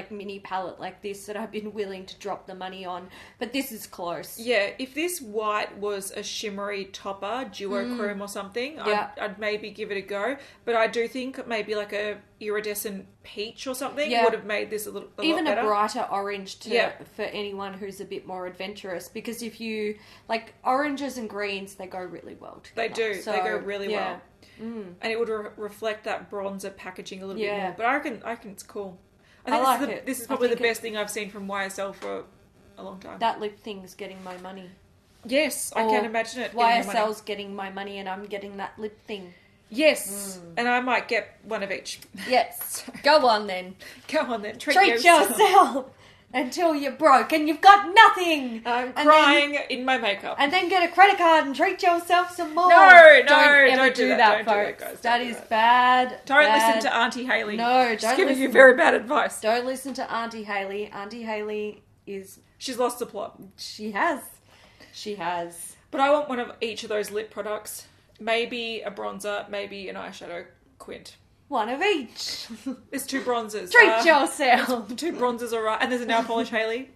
mini palette like this that I've been willing to drop the money on. But this is close. Yeah, if this white was a shimmery topper, duochrome or something, I'd maybe give it a go. But I do think maybe like a iridescent peach or something would have made this a lot better. A brighter orange for anyone who's a bit more adventurous. Because if you like oranges and greens, they go really well together. They do. So, they go really well. And it would reflect that bronzer packaging a little bit more. But I reckon it's cool. I think this is probably the best thing I've seen from YSL for a long time. That lip thing's getting my money. Yes, I can imagine it. YSL's getting my money and I'm getting that lip thing. Yes, and I might get one of each. Yes. Go on then. Treat yourself until you're broke and you've got nothing. I'm crying in my makeup. And then get a credit card and treat yourself some more. Don't do folks. that, guys. That is bad. Don't listen to Auntie Hayley. No, don't She's giving you very bad advice. Don't listen to Auntie Hayley. Auntie Hayley is... She's lost the plot. She has. But I want one of each of those lip products. Maybe a bronzer, maybe an eyeshadow Quint. One of each. There's 2 bronzers. Treat yourself. 2 bronzers, alright. And there's a nail polish, Hayley.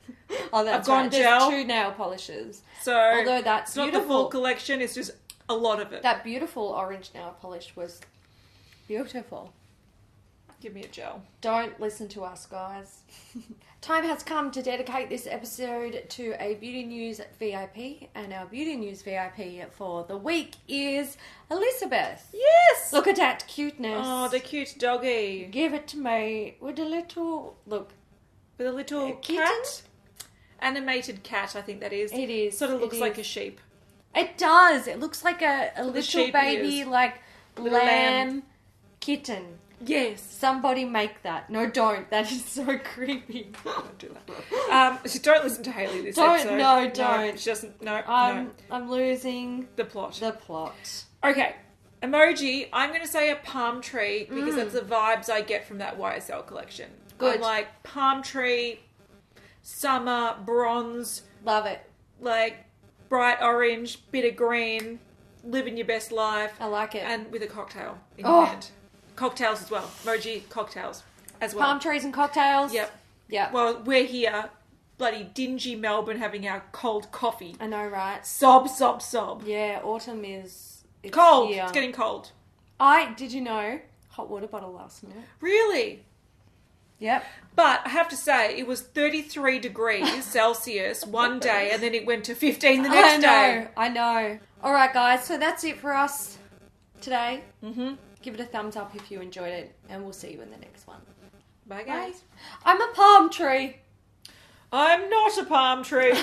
Oh, that's I've gone right. gel. There's 2 nail polishes. So, although that's it's not beautiful. the full collection, it's just a lot of it. That beautiful orange nail polish was beautiful. Give me a gel. Don't listen to us, guys. Time has come to dedicate this episode to a Beauty News VIP, and our Beauty News VIP for the week is Elisabeth. Yes! Look at that cuteness. Oh, the cute doggy. Give it to me with a little, look. With a little cat? Animated cat, I think that is. It is. Sort of looks like a sheep. It does. It looks like a little baby, ears. like lamb kitten. Yes. Somebody make that. No, don't. That is so creepy. Don't do that. So don't listen to Hayley this episode. No, don't. No, she doesn't. No, I'm losing the plot. Okay. Emoji. I'm going to say a palm tree because that's the vibes I get from that YSL collection. Good. I'm like palm tree, summer, bronze. Love it. Like bright orange, bit of green, living your best life. I like it. And with a cocktail in your hand. Cocktails as well. Emoji cocktails as well. Palm trees and cocktails. Yep. Well, we're here, bloody dingy Melbourne, having our cold coffee. I know, right? Sob, sob, sob. Yeah, autumn is... It's cold. Here. It's getting cold. Did you know, hot water bottle last night. Really? Yep. But I have to say, it was 33 degrees Celsius one day, and then it went to 15 the next day. I know. All right, guys. So that's it for us today. Mm-hmm. Give it a thumbs up if you enjoyed it, and we'll see you in the next one. Bye, guys. I'm a palm tree. I'm not a palm tree.